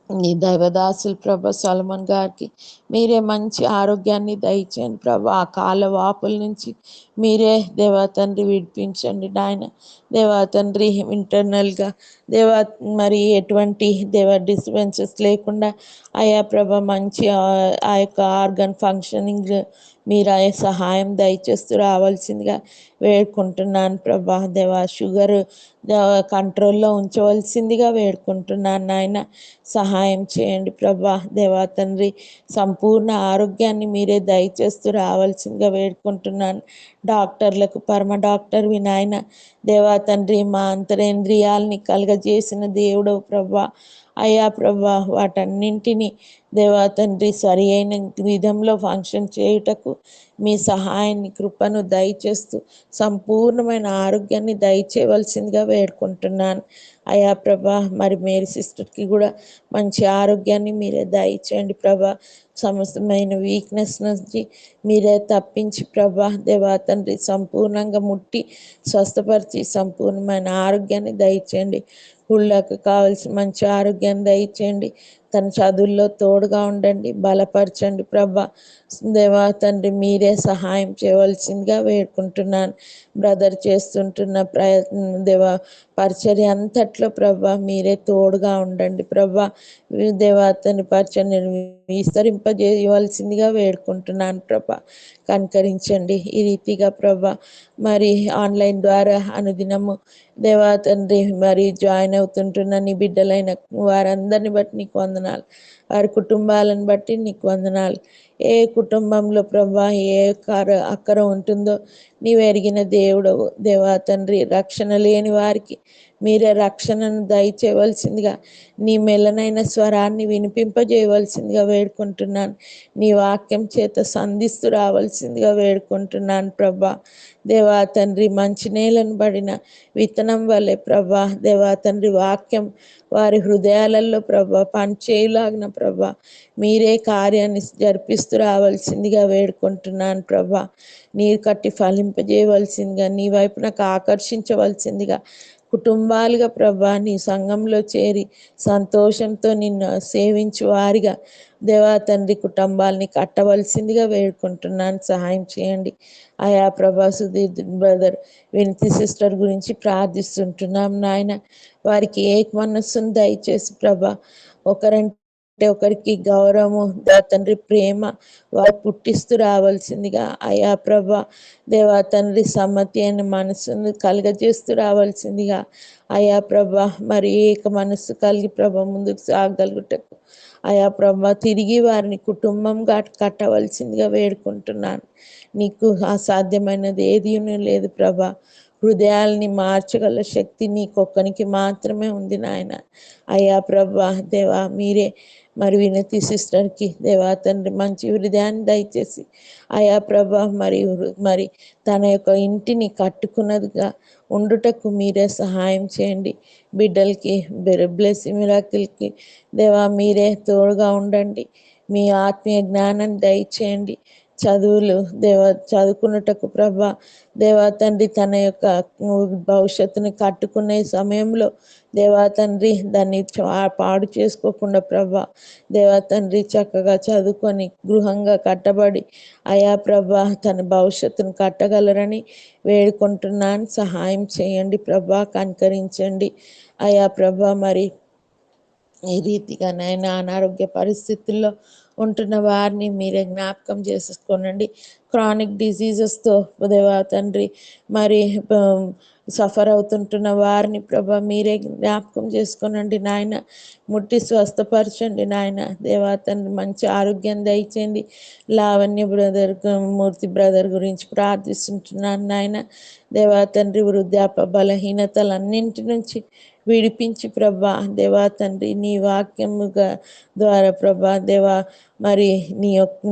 నీ దైవదాసులు ప్రభా సొలొమోన్ గారికి మీరే మంచి ఆరోగ్యాన్ని దయచేయండి ప్రభా. ఆ కాళ్ళ వాపుల నుంచి మీరే దేవా తండ్రి విడిపించండి నాయన. దేవా తండ్రి ఇంటర్నల్గా దేవా మరి ఎటువంటి డిస్టర్బెన్సెస్ లేకుండా అయా ప్రభ మంచి ఆ యొక్క ఆర్గన్ ఫంక్షనింగ్ మీరు ఆ సహాయం దయచేస్తూ రావాల్సిందిగా వేడుకుంటున్నాను ప్రభా. దేవా షుగర్ కంట్రోల్లో ఉంచవలసిందిగా వేడుకుంటున్నాను నాయన. సహాయం చేయండి ప్రభా దేవా తండ్రి. సంపూర్ణ ఆరోగ్యాన్ని మీరే దయచేస్తూ రావాల్సిందిగా వేడుకుంటున్నాను. డాక్టర్లకు పరమ డాక్టర్ నాయన దేవా తండ్రి మా అంతరేంద్రియాలని కలగజేసిన దేవుడవు ప్రభా. అయ్యా ప్రభా వాటన్నింటినీ దేవా తండ్రి సరి అయిన విధంలో ఫంక్షన్ చేయుటకు మీ సహాయాన్ని కృపను దయచేస్తూ సంపూర్ణమైన ఆరోగ్యాన్ని దయచేయవలసిందిగా వేడుకుంటున్నాను. అయా ప్రభా మరి మేరీ సిస్టర్కి కూడా మంచి ఆరోగ్యాన్ని మీరే దయచేయండి ప్రభా. సమస్తమైన వీక్నెస్ నుంచి మీరే తప్పించి ప్రభా దేవా తండ్రి సంపూర్ణంగా ముట్టి స్వస్థపరిచి సంపూర్ణమైన ఆరోగ్యాన్ని దయచేయండి. ఊళ్ళకు కావలసిన మంచి ఆరోగ్యాన్ని దయచేయండి. తన చదువుల్లో తోడుగా ఉండండి, బలపరచండి ప్రభా దేవా తండ్రి మీరే సహాయం చేయవలసిందిగా వేడుకుంటున్నాను. బ్రదర్ చేస్తుంటున్న దేవా పరిచర్య అంతట్లో ప్రభా మీరే తోడుగా ఉండండి ప్రభా. దేవా తన పరిచర్యను విస్తరింపజేయవలసిందిగా వేడుకుంటున్నాను ప్రభా. కనికరించండి. ఈ రీతిగా ప్రభా మరి ఆన్లైన్ ద్వారా అనుదినము దేవా తండ్రి మరి జాయిన్ అవుతుంటున్న నీ బిడ్డలైన వారందరిని బట్టి నీకు వందనాలు. వారి కుటుంబాలను బట్టి నీకు వందనాలు. ఏ కుటుంబంలో ప్రభా ఏ అక్కర ఉంటుందో నీవు ఎరిగిన దేవుడవు దేవా తండ్రి. రక్షణ లేని వారికి మీరే రక్షణను దయచేయవలసిందిగా నీ మెల్లనైన స్వరాన్ని వినిపింపజేయవలసిందిగా వేడుకుంటున్నాను. నీ వాక్యం చేత సంధిస్తూ రావాల్సిందిగా వేడుకుంటున్నాను ప్రభా దేవా తండ్రి. మంచి నేలను పడిన విత్తనం వల్లే ప్రభా దేవా తండ్రి వాక్యం వారి హృదయాలలో ప్రభా పనిచేయలాగిన ప్రభా మీరే కార్యాన్ని జరిపిస్తూ రావాల్సిందిగా వేడుకుంటున్నాను ప్రభా. నీరు కట్టి ఫలింపజేయవలసిందిగా నీ వైపు నాకు ఆకర్షించవలసిందిగా కుటుంబాలుగా ప్రభా నీ సంఘంలో చేరి సంతోషంతో నిన్ను సేవించు వారిగా దేవా తండ్రి కుటుంబాలని కట్టవలసిందిగా వేడుకుంటున్నాను. సహాయం చేయండి. ఆయా ప్రభా సుధీర్ బ్రదర్ వినతి సిస్టర్ గురించి ప్రార్థిస్తుంటున్నాం నాయన. వారికి ఏక మనస్సును దయచేసి ప్రభా ఒకరంటే ఒకరికి గౌరవము తండ్రి ప్రేమ వారు పుట్టిస్తూ రావాల్సిందిగా అయా ప్రభా దేవా తండ్రి సమ్మతి అయిన మనస్సును కలగజేస్తూ రావాల్సిందిగా అయా ప్రభా మరి ఏక మనస్సు కలిగి ప్రభా ముందుకు సాగలుగుటకు అయా ప్రభా తిరిగి వారిని కుటుంబంగా కట్టవలసిందిగా వేడుకుంటున్నాను. నీకు అసాధ్యమైనది ఏదీ లేదు ప్రభా. హృదయాల్ని మార్చగల శక్తి నీకొక్కనికి మాత్రమే ఉంది నాయన. అయ్యా ప్రభా దేవా మీరే మరి వినతి సిస్టర్కి దేవా తండ్రి మంచి హృదయాన్ని దయచేసి అయా ప్రభా మరి తన యొక్క ఇంటిని కట్టుకున్నదిగా ఉండుటకు మీరే సహాయం చేయండి. బిడ్డలకి బ్లెస్సింగ్ మిరాకిల్కి దేవా మీరే తోడుగా ఉండండి. మీ ఆత్మీయ జ్ఞానాన్ని దయచేయండి. చదువులు చదువుకున్నటకు ప్రభా దేవా తండ్రి తన యొక్క భవిష్యత్తుని కట్టుకునే సమయంలో దేవా తండ్రి దాన్ని పాడు చేసుకోకుండా ప్రభా దేవా తండ్రి చక్కగా చదువుకొని గృహంగా కట్టబడి అయా ప్రభా తన భవిష్యత్తును కట్టగలరని వేడుకుంటున్నాను. సహాయం చేయండి ప్రభా, కనికరించండి అయా ప్రభా. మరి ఈ రీతిగా నాయన అనారోగ్య పరిస్థితుల్లో ఉంటున్న వారిని మీరే జ్ఞాపకం చేసుకోనండి. క్రానిక్ డిసీజెస్తో దేవా తండ్రి మరి సఫర్ అవుతుంటున్న వారిని ప్రభా మీరే జ్ఞాపకం చేసుకోనండి నాయన. ముట్టి స్వస్థపరచండి నాయన. దేవా తండ్రి మంచి ఆరోగ్యం దయచేయండి. లావణ్య బ్రదర్, మూర్తి బ్రదర్ గురించి ప్రార్థిస్తుంటున్నాను నాయన. దేవా తండ్రి వృద్ధాప్య బలహీనతలన్నింటి నుంచి విడిపించి ప్రభా దేవా తండ్రి నీ వాక్యముగా ద్వారా ప్రభా దేవా మరి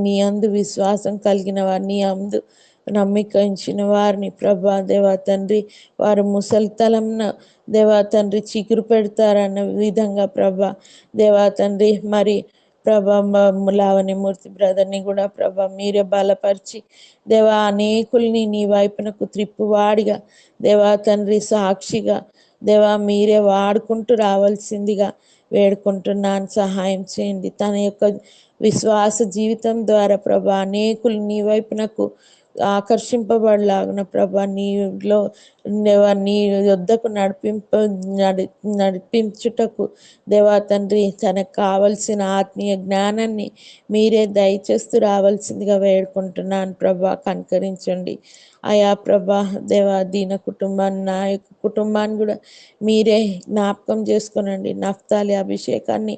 నీ అందు విశ్వాసం కలిగిన వారు, నీ అందు నమ్మిక ఉంచిన వారిని ప్రభా దేవా తండ్రి వారు ముసలితలంన దేవా తండ్రి చిగురు పెడతారన్న విధంగా ప్రభా దేవా తండ్రి మరి ప్రభా లావణ్యమూర్తి బ్రదర్ని కూడా ప్రభా మీరే బలపరిచి దేవా అనేకుల్ని నీ వైపునకు త్రిప్పువాడిగా దేవా తండ్రి సాక్షిగా దేవా మీరే వాడుకుంటూ రావాల్సిందిగా వేడుకుంటున్నాను. సహాయం చేయండి. తన యొక్క విశ్వాస జీవితం ద్వారా ప్రభా అనేకులు నీ వైపునకు ఆకర్షింపబడలాగున ప్రభా నీలో నీ యొద్దకు నడిపించుటకు దేవా తండ్రి తనకు కావలసిన ఆత్మీయ జ్ఞానాన్ని మీరే దయచేస్తూ రావాల్సిందిగా వేడుకుంటున్నాను ప్రభా, కనికరించండి అయా ప్రభా దేవా. దీన కుటుంబాన్ని నా యొక్క కుటుంబాన్ని కూడా మీరే జ్ఞాపకం చేసుకోనండి. నఫ్తాలి అభిషేకాన్ని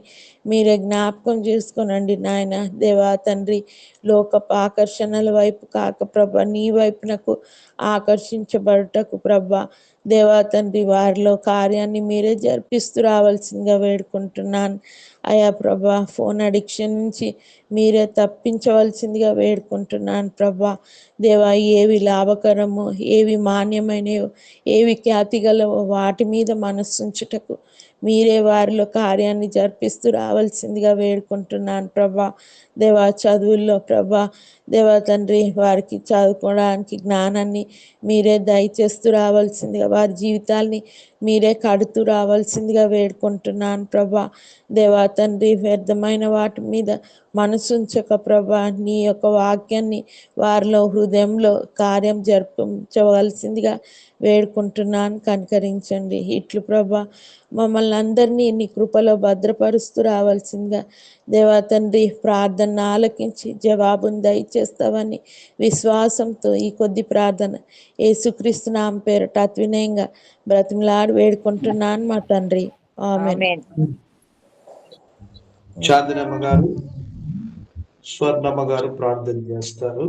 మీరే జ్ఞాపకం చేసుకోనండి నాయన. దేవా తండ్రి లోకపు ఆకర్షణల వైపు కాక ప్రభా నీ వైపునకు ఆకర్షించబడుటకు ప్రభా దేవా తండ్రి వారిలో కార్యాన్ని మీరే జరిపిస్తూ రావాల్సిందిగా వేడుకుంటున్నాను అయా ప్రభా. ఫోన్ అడిక్షన్ నుంచి మీరే తప్పించవలసిందిగా వేడుకుంటున్నాను ప్రభా దేవా. ఏవి లాభకరమో, ఏవి మాన్యమైనవో, ఏవి ఖ్యాతిగలవో వాటి మీద మనస్సుంచుటకు మీరే వారిలో కార్యాన్ని జరిపిస్తూ రావాల్సిందిగా వేడుకుంటున్నాను ప్రభా దేవా. చదువుల్లో ప్రభా దేవా తండ్రి వారికి చదువుకోవడానికి జ్ఞానాన్ని మీరే దయచేస్తూ రావాల్సిందిగా, వారి జీవితాల్ని మీరే కడుతూ రావాల్సిందిగా వేడుకుంటున్నాను ప్రభా దేవా తండ్రి. వ్యర్థమైన వాటి మీద మనసుంచక ప్రభా నీ యొక్క వాక్యాన్ని వారిలో హృదయంలో కార్యం జరిపించవలసిందిగా వేడుకుంటున్నాను. కనికరించండి. ఇట్లు ప్రభా మమ్మల్ని అందరినీ నీ కృపలో భద్రపరుస్తూ రావాల్సిందిగా దేవా తండ్రి ప్రార్థన ఆలకించి జవాబును దయచేస్తావని విశ్వాసంతో ఈ కొద్ది ప్రార్థన యేసుక్రీస్తు నామం పేరట అత్వినయంగా బ్రతిమలాడి వేడుకుంటున్నాను మా తండ్రి. ఆమేన్. చాందనమ్మ గారు, స్వర్ణమ్మ గారు ప్రార్థన చేస్తారు.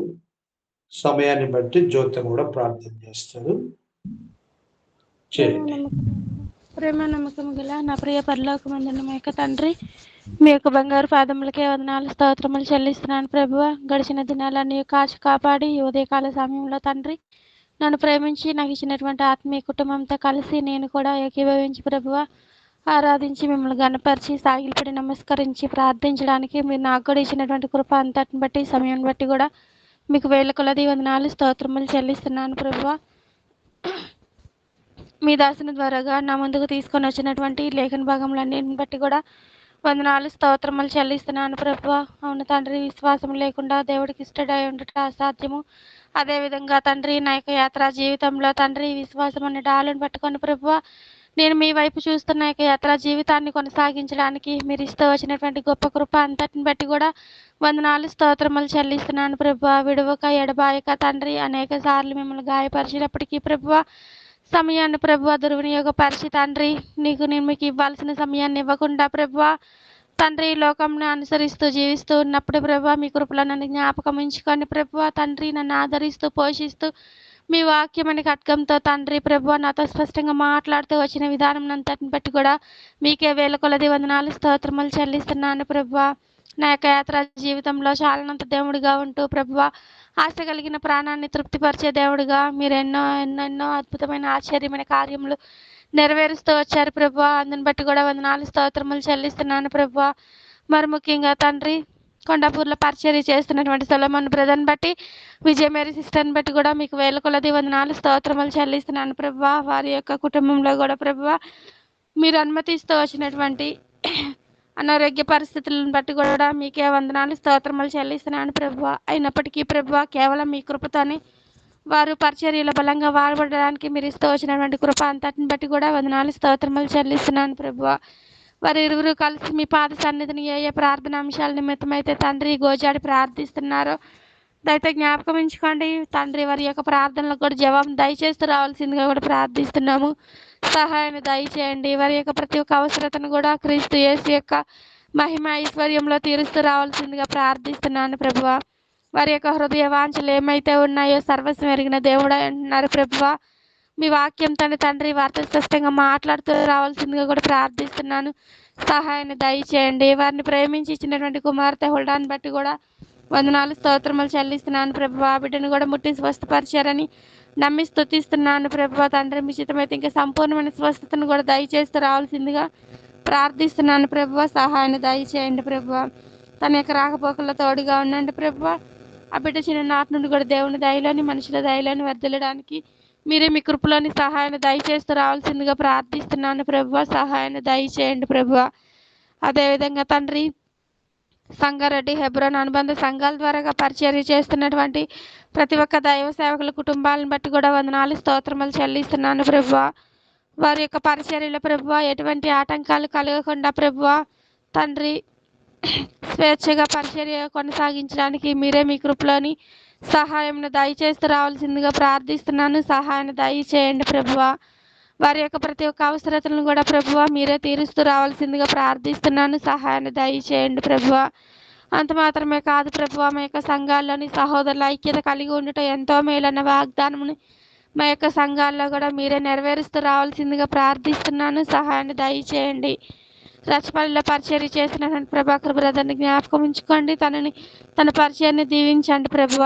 సమయాన్ని బట్టి జ్యోతం కూడా ప్రార్థన చేస్తారు. ప్రేమ నమ్మకం గల నా ప్రియ పరలోకమందున్న మా యొక్క తండ్రి, మీ యొక్క బంగారు పాదములకే వందనాలు స్తోత్రములు చెల్లిస్తున్నాను ప్రభువా. గడిచిన దినాలన్నీ కాచి కాపాడి ఉదయకాల సమయంలో తండ్రి నన్ను ప్రేమించి నాకు ఇచ్చినటువంటి ఆత్మీయ కుటుంబంతో కలిసి నేను కూడా ఏకీభవించి ప్రభువా ఆరాధించి మిమ్మల్ని గణపరిచి సాగిలపడి నమస్కరించి ప్రార్థించడానికి మీరు నాకు కూడా ఇచ్చినటువంటి కృప అంతటిని బట్టి సమయం బట్టి కూడా మీకు వేల కొలది వందనాలు స్తోత్రములు చెల్లిస్తున్నాను ప్రభువా. మీ దాసుని ద్వారాగా నా ముందుకు తీసుకొని వచ్చినటువంటి లేఖన భాగములన్నింటిని బట్టి కూడా వందనాలు స్తోత్రములు చెల్లిస్తున్నాను ప్రభువా. అవును తండ్రి, విశ్వాసం లేకుండా దేవుడికి ఇష్టడై ఉండటం అసాధ్యము. అదేవిధంగా తండ్రి నా యొక్క యాత్రా జీవితంలో తండ్రి విశ్వాసం అనే డాలును పట్టుకొని ప్రభువా నేను మీ వైపు చూస్తున్న యొక్క యాత్రా జీవితాన్ని కొనసాగించడానికి మీరు ఇస్తూ వచ్చినటువంటి గొప్ప కృప అంతటిని బట్టి కూడా వందనాలు స్తోత్రములు చెల్లిస్తున్నాను ప్రభువా. విడువక ఎడబాయక తండ్రి అనేక సార్లు మిమ్మల్ని గాయపరిచినప్పటికీ ప్రభువా సమయాన్ని ప్రభువా దుర్వినియోగపరిచి తండ్రి నేను మీకు ఇవ్వాల్సిన సమయాన్ని ఇవ్వకుండా ప్రభువా తండ్రి లోకంను అనుసరిస్తూ జీవిస్తూ ఉన్నప్పుడు ప్రభువా మీ కృపలో నన్ను జ్ఞాపకం ఉంచుకొని ప్రభువా తండ్రి నన్ను ఆదరిస్తూ పోషిస్తూ మీ వాక్యమని ఖడ్గంతో తండ్రి ప్రభు నాతో స్పష్టంగా మాట్లాడుతూ వచ్చిన విధానం అంతటిని బట్టి కూడా మీకే వేల కొలది వందనాలు స్తోత్రములు చెల్లిస్తున్నాను ప్రభు. నా యొక్క యాత్ర జీవితంలో చాలనంత దేవుడిగా ఉంటూ ప్రభు ఆశ కలిగిన ప్రాణాన్ని తృప్తిపరిచే దేవుడిగా మీరు ఎన్నెన్నో అద్భుతమైన ఆశ్చర్యమైన కార్యములు నెరవేరుస్తూ వచ్చారు ప్రభు. అందుని బట్టి కూడా వందనాలు స్తోత్రములు చెల్లిస్తున్నాను ప్రభు. మరి ముఖ్యంగా తండ్రి కొండాపూర్లో పరిచర్య చేస్తున్నటువంటి సొలొమోన్ బ్రదర్ని బట్టి విజయ మేరీ సిస్టర్ని బట్టి కూడా మీకు వేల కొలది వందనాలు స్తోత్రములు చెల్లిస్తున్నాను ప్రభు. వారి యొక్క కుటుంబంలో కూడా ప్రభు మీరు అనుమతిస్తూ వచ్చినటువంటి అనారోగ్య పరిస్థితులను బట్టి కూడా మీకే వందనాలు స్తోత్రములు చెల్లిస్తున్నాను ప్రభు. అయినప్పటికీ ప్రభు కేవలం మీ కృపతోనే వారు పరిచర్యలో బలంగా వాడబడడానికి మీరు ఇస్తూ వచ్చినటువంటి కృప అంతటిని బట్టి కూడా వందనాలు స్తోత్రములు చెల్లిస్తున్నాను ప్రభు. వారు ఇరువురు కలిసి మీ పాద సన్నిధిని ఏ ప్రార్థన అంశాల నిమిత్తమైతే తండ్రి గోజాడి ప్రార్థిస్తున్నారో దయతో జ్ఞాపకం ఉంచుకోండి తండ్రి. వారి యొక్క ప్రార్థనలకు కూడా జవాబు దయచేస్తూ రావాల్సిందిగా కూడా ప్రార్థిస్తున్నాము. సహాయాన్ని దయచేయండి. వారి యొక్క ప్రతి ఒక్క అవసరతను కూడా క్రీస్తు యేసు యొక్క మహిమ ఐశ్వర్యంలో తీరుస్తూ రావాల్సిందిగా ప్రార్థిస్తున్నాను ప్రభువ. వారి యొక్క హృదయ వాంఛలు ఏమైతే ఉన్నాయో సర్వస్వం ఎరిగిన దేవుడు అంటున్నారు ప్రభువ. మీ వాక్యంతో తండ్రి వారితో స్పష్టంగా మాట్లాడుతూ రావాల్సిందిగా కూడా ప్రార్థిస్తున్నాను. సహాయాన్ని దయచేయండి. వారిని ప్రేమించి ఇచ్చినటువంటి కుమార్తె హుల్డాన్ని బట్టి కూడా వందనాలు స్తోత్రములు చెల్లిస్తున్నాను ప్రభువ. బిడ్డను కూడా ముట్టి స్వస్థపరిచారని నమ్మి స్తుతిస్తున్నాను ప్రభువ. తండ్రి మీ చిత్తమైతే ఇంకా సంపూర్ణమైన స్వస్థతను కూడా దయచేస్తూ రావాల్సిందిగా ప్రార్థిస్తున్నాను ప్రభువ. సహాయాన్ని దయచేయండి ప్రభువ. తన యొక్క రాకపోకల్లో తోడుగా ఉండండి ప్రభువ. ఆ బిడ్డ చిన్ననాటి నుండి కూడా దేవుని దయలోని మనుషుల దయలోని వర్ధిల్లడానికి మీరే మీ కృపలోని సహాయాన్ని దయచేస్తూ రావాల్సిందిగా ప్రార్థిస్తున్నాను ప్రభువ. సహాయాన్ని దయచేయండి ప్రభువ. అదేవిధంగా తండ్రి సంగారెడ్డి హెబ్రోన్ అనుబంధ సంఘాల ద్వారా పరిచర్య చేస్తున్నటువంటి ప్రతి ఒక్క దైవ సేవకుల కుటుంబాలను బట్టి కూడా వందనాలు స్తోత్రములు చెల్లిస్తున్నాను ప్రభువ. వారి యొక్క పరిచర్యలో ప్రభువ ఎటువంటి ఆటంకాలు కలగకుండా ప్రభువ తండ్రి స్వేచ్ఛగా పరిచర్య కొనసాగించడానికి మీరే మీ కృపలోని సహాయంను దయచేస్తూ రావాల్సిందిగా ప్రార్థిస్తున్నాను. సహాయాన్ని దయచేయండి ప్రభువ. వారి యొక్క ప్రతి ఒక్క అవసరతలను కూడా ప్రభువ మీరే తీరుస్తూ రావాల్సిందిగా ప్రార్థిస్తున్నాను. సహాయాన్ని దయచేయండి ప్రభువ. అంత మాత్రమే కాదు ప్రభువ, మా యొక్క సంఘాల్లోని సహోదరుల ఐక్యత కలిగి ఉండటం ఎంతో మేలన్న వాగ్దానముని మా యొక్క సంఘాల్లో కూడా మీరే నెరవేరుస్తూ రావాల్సిందిగా ప్రార్థిస్తున్నాను. సహాయాన్ని దయచేయండి. రచపల్లిలో పరిచర్య చేసినటువంటి ప్రభాకర్ బ్రదర్ని జ్ఞాపకం ఉంచుకోండి. తన పరిచయాన్ని దీవించండి ప్రభువ.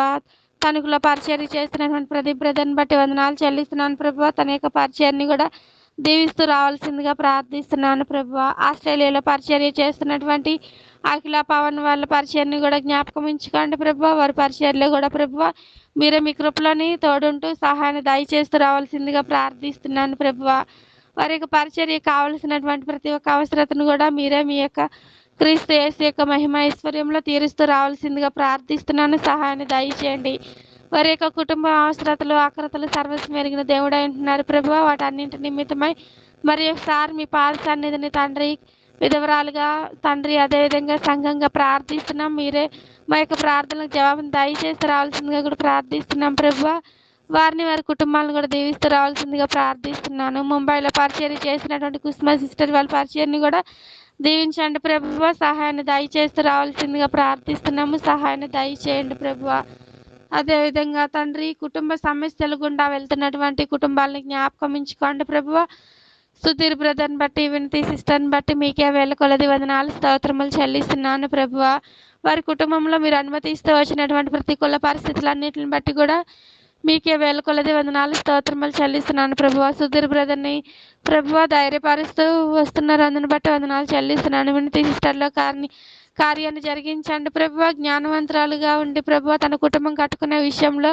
తణుకులో పరిచర్య చేస్తున్నటువంటి ప్రదీప్ బ్రదర్ని బట్టి వందనాలు చెల్లిస్తున్నాను ప్రభువ. తన యొక్క పరిచయాన్ని కూడా దీవిస్తూ రావాల్సిందిగా ప్రార్థిస్తున్నాను ప్రభువ. ఆస్ట్రేలియాలో పరిచర్య చేస్తున్నటువంటి అఖిల పవన్ వాళ్ళ పరిచయాన్ని కూడా జ్ఞాపకం ఉంచుకోండి ప్రభువ. వారి పరిచర్యలో కూడా ప్రభువ మీరే మీ కృపలోని తోడుంటూ సహాయాన్ని దయచేస్తూ రావాల్సిందిగా ప్రార్థిస్తున్నాను ప్రభువ. వారి యొక్క పరిచర్య కావలసినటువంటి ప్రతి ఒక్క అవసరతను కూడా మీరే మీ యొక్క క్రీస్తు యేసు యొక్క మహిమ ఐశ్వర్యంలో తీరుస్తూ రావాల్సిందిగా ప్రార్థిస్తున్నాను. సహాయాన్ని దయచేయండి. వారి యొక్క కుటుంబ అవసరతలు ఆకరతలు సర్వస్వం ఎరిగిన దేవుడు అంటున్నారు ప్రభువ. వాటన్నింటి నిమిత్తమై మరి ఒకసారి మీ పాద సన్నిధిని తండ్రి విధవరాలుగా తండ్రి అదేవిధంగా సంఘంగా ప్రార్థిస్తున్నాం. మీరే మా యొక్క ప్రార్థనలకు జవాబును దయచేసి రావాల్సిందిగా కూడా ప్రార్థిస్తున్నాం ప్రభువ. వారిని వారి కుటుంబాలను కూడా దీవిస్తూ రావాల్సిందిగా ప్రార్థిస్తున్నాను. ముంబైలో పరిచర్య చేసినటువంటి కుస్మా సిస్టర్ వాళ్ళ పరిచర్ని కూడా దీవించండి ప్రభువ. సహాయాన్ని దయచేస్తూ రావాల్సిందిగా ప్రార్థిస్తున్నాము. సహాయాన్ని దయచేయండి ప్రభువ. అదేవిధంగా తండ్రి కుటుంబ సమస్యలు గుండా వెళ్తున్నటువంటి కుటుంబాలను జ్ఞాపకం ఉంచుకోండి ప్రభువ. సుధీర్ బ్రదర్ని బట్టి వినతి సిస్టర్ని బట్టి మీకే వేల కొలది వందనాలు స్తోత్రములు చెల్లిస్తున్నాను ప్రభువ. వారి కుటుంబంలో మీరు అనుమతిస్తూ వచ్చినటువంటి ప్రతికూల పరిస్థితులన్నింటిని బట్టి కూడా మీకే వేల కొలది వందనాలు స్తోత్రములు చెల్లిస్తున్నాను ప్రభువ. సుధీర్ బ్రదర్ని ప్రభువ ధైర్యపరుస్తూ వస్తున్నారు, అందుని బట్టి వందనాలు చెల్లిస్తున్నాను. వినతి సిస్టర్లో కార్యాన్ని జరిగించండి ప్రభువ. జ్ఞానవంతురాలుగా ఉండి ప్రభువ తన కుటుంబం కట్టుకునే విషయంలో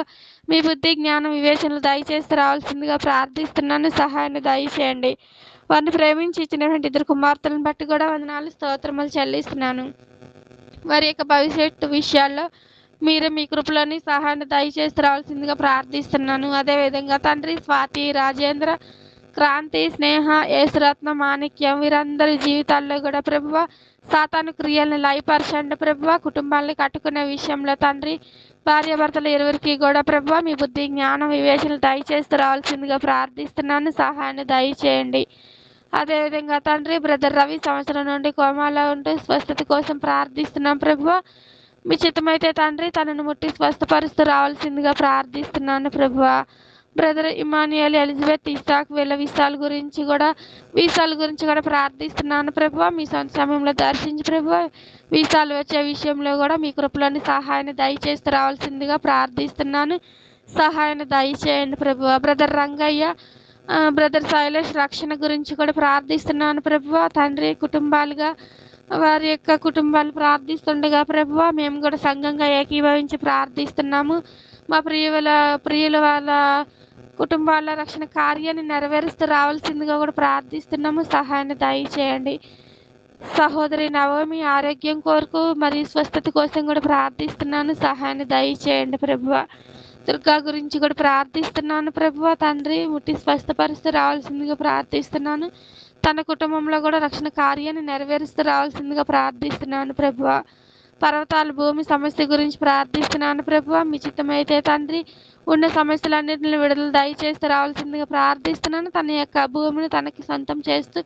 మీ బుద్ధి జ్ఞానం వివేచనలు దయచేసి రావాల్సిందిగా ప్రార్థిస్తున్నాను. సహాయాన్ని దయచేయండి. వారిని ప్రేమించి ఇచ్చినటువంటి ఇద్దరు కుమార్తెలను బట్టి కూడా వందనాలు స్తోత్రములు చెల్లిస్తున్నాను. వారి యొక్క భవిష్యత్తు విషయాల్లో మీరు మీ కృపలోని సహాయాన్ని దయచేసి రావాల్సిందిగా ప్రార్థిస్తున్నాను. అదేవిధంగా తండ్రి స్వాతి, రాజేంద్ర, క్రాంతి, స్నేహ, యేసురత్న, మాణిక్యం వీరందరి జీవితాల్లో కూడా ప్రభువ సాతాను క్రియలను లయపరచండి ప్రభువ. కుటుంబాన్ని కట్టుకునే విషయంలో తండ్రి భార్యాభర్తలు ఇరువురికి కూడా ప్రభువ మీ బుద్ధి జ్ఞానం వివేచనలు దయచేస్తూ రావాల్సిందిగా ప్రార్థిస్తున్నాను. సహాయాన్ని దయచేయండి. అదేవిధంగా తండ్రి బ్రదర్ రవి సంవత్సరం నుండి కోమాలో ఉంటూ స్వస్థత కోసం ప్రార్థిస్తున్నాం ప్రభువ. మీ చిత్తమైతే తండ్రి తనను ముట్టి స్వస్థపరుస్తూ రావాల్సిందిగా ప్రార్థిస్తున్నాను ప్రభువ. బ్రదర్ ఇమానియల్, ఎలిజబెత్, ఇసాక్ వీళ్ళ వీసాల గురించి కూడా ప్రార్థిస్తున్నాను ప్రభు. మీ సొంత సమయంలో దర్శించి ప్రభు, వీసాలు వచ్చే విషయంలో కూడా మీ కృపలోని సహాయాన్ని దయచేసి రావాల్సిందిగా ప్రార్థిస్తున్నాను. సహాయాన్ని దయచేయండి ప్రభు. బ్రదర్ రంగయ్య, బ్రదర్ శైలేష్ రక్షణ గురించి కూడా ప్రార్థిస్తున్నాను ప్రభు. తండ్రి కుటుంబాలుగా వారి యొక్క కుటుంబాలు ప్రార్థిస్తుండగా ప్రభు, మేము కూడా సంఘంగా ఏకీభవించి ప్రార్థిస్తున్నాము. మా ప్రియుల వాళ్ళ కుటుంబాల రక్షణ కార్యాన్ని నెరవేరుస్తూ రావాల్సిందిగా కూడా ప్రార్థిస్తున్నాము. సహాయాన్ని దయచేయండి. సహోదరి నవమి ఆరోగ్యం కోరుకు మరియు స్వస్థత కోసం కూడా ప్రార్థిస్తున్నాను. సహాయాన్ని దయచేయండి ప్రభువ. దుర్గా గురించి కూడా ప్రార్థిస్తున్నాను ప్రభువ. తండ్రి ముట్టి స్వస్థపరుస్తూ రావాల్సిందిగా ప్రార్థిస్తున్నాను. తన కుటుంబంలో కూడా రక్షణ కార్యాన్ని నెరవేరుస్తూ రావాల్సిందిగా ప్రార్థిస్తున్నాను ప్రభువ. పర్వతాల భూమి సమస్య గురించి ప్రార్థిస్తున్నాను ప్రభువ. మీ చిత్తమైతే తండ్రి ఉన్న సమస్యలన్నింటిని విడుదల దయచేస్తూ రావాల్సిందిగా ప్రార్థిస్తున్నాను. తన యొక్క భూమిని తనకి సొంతం చేస్తూ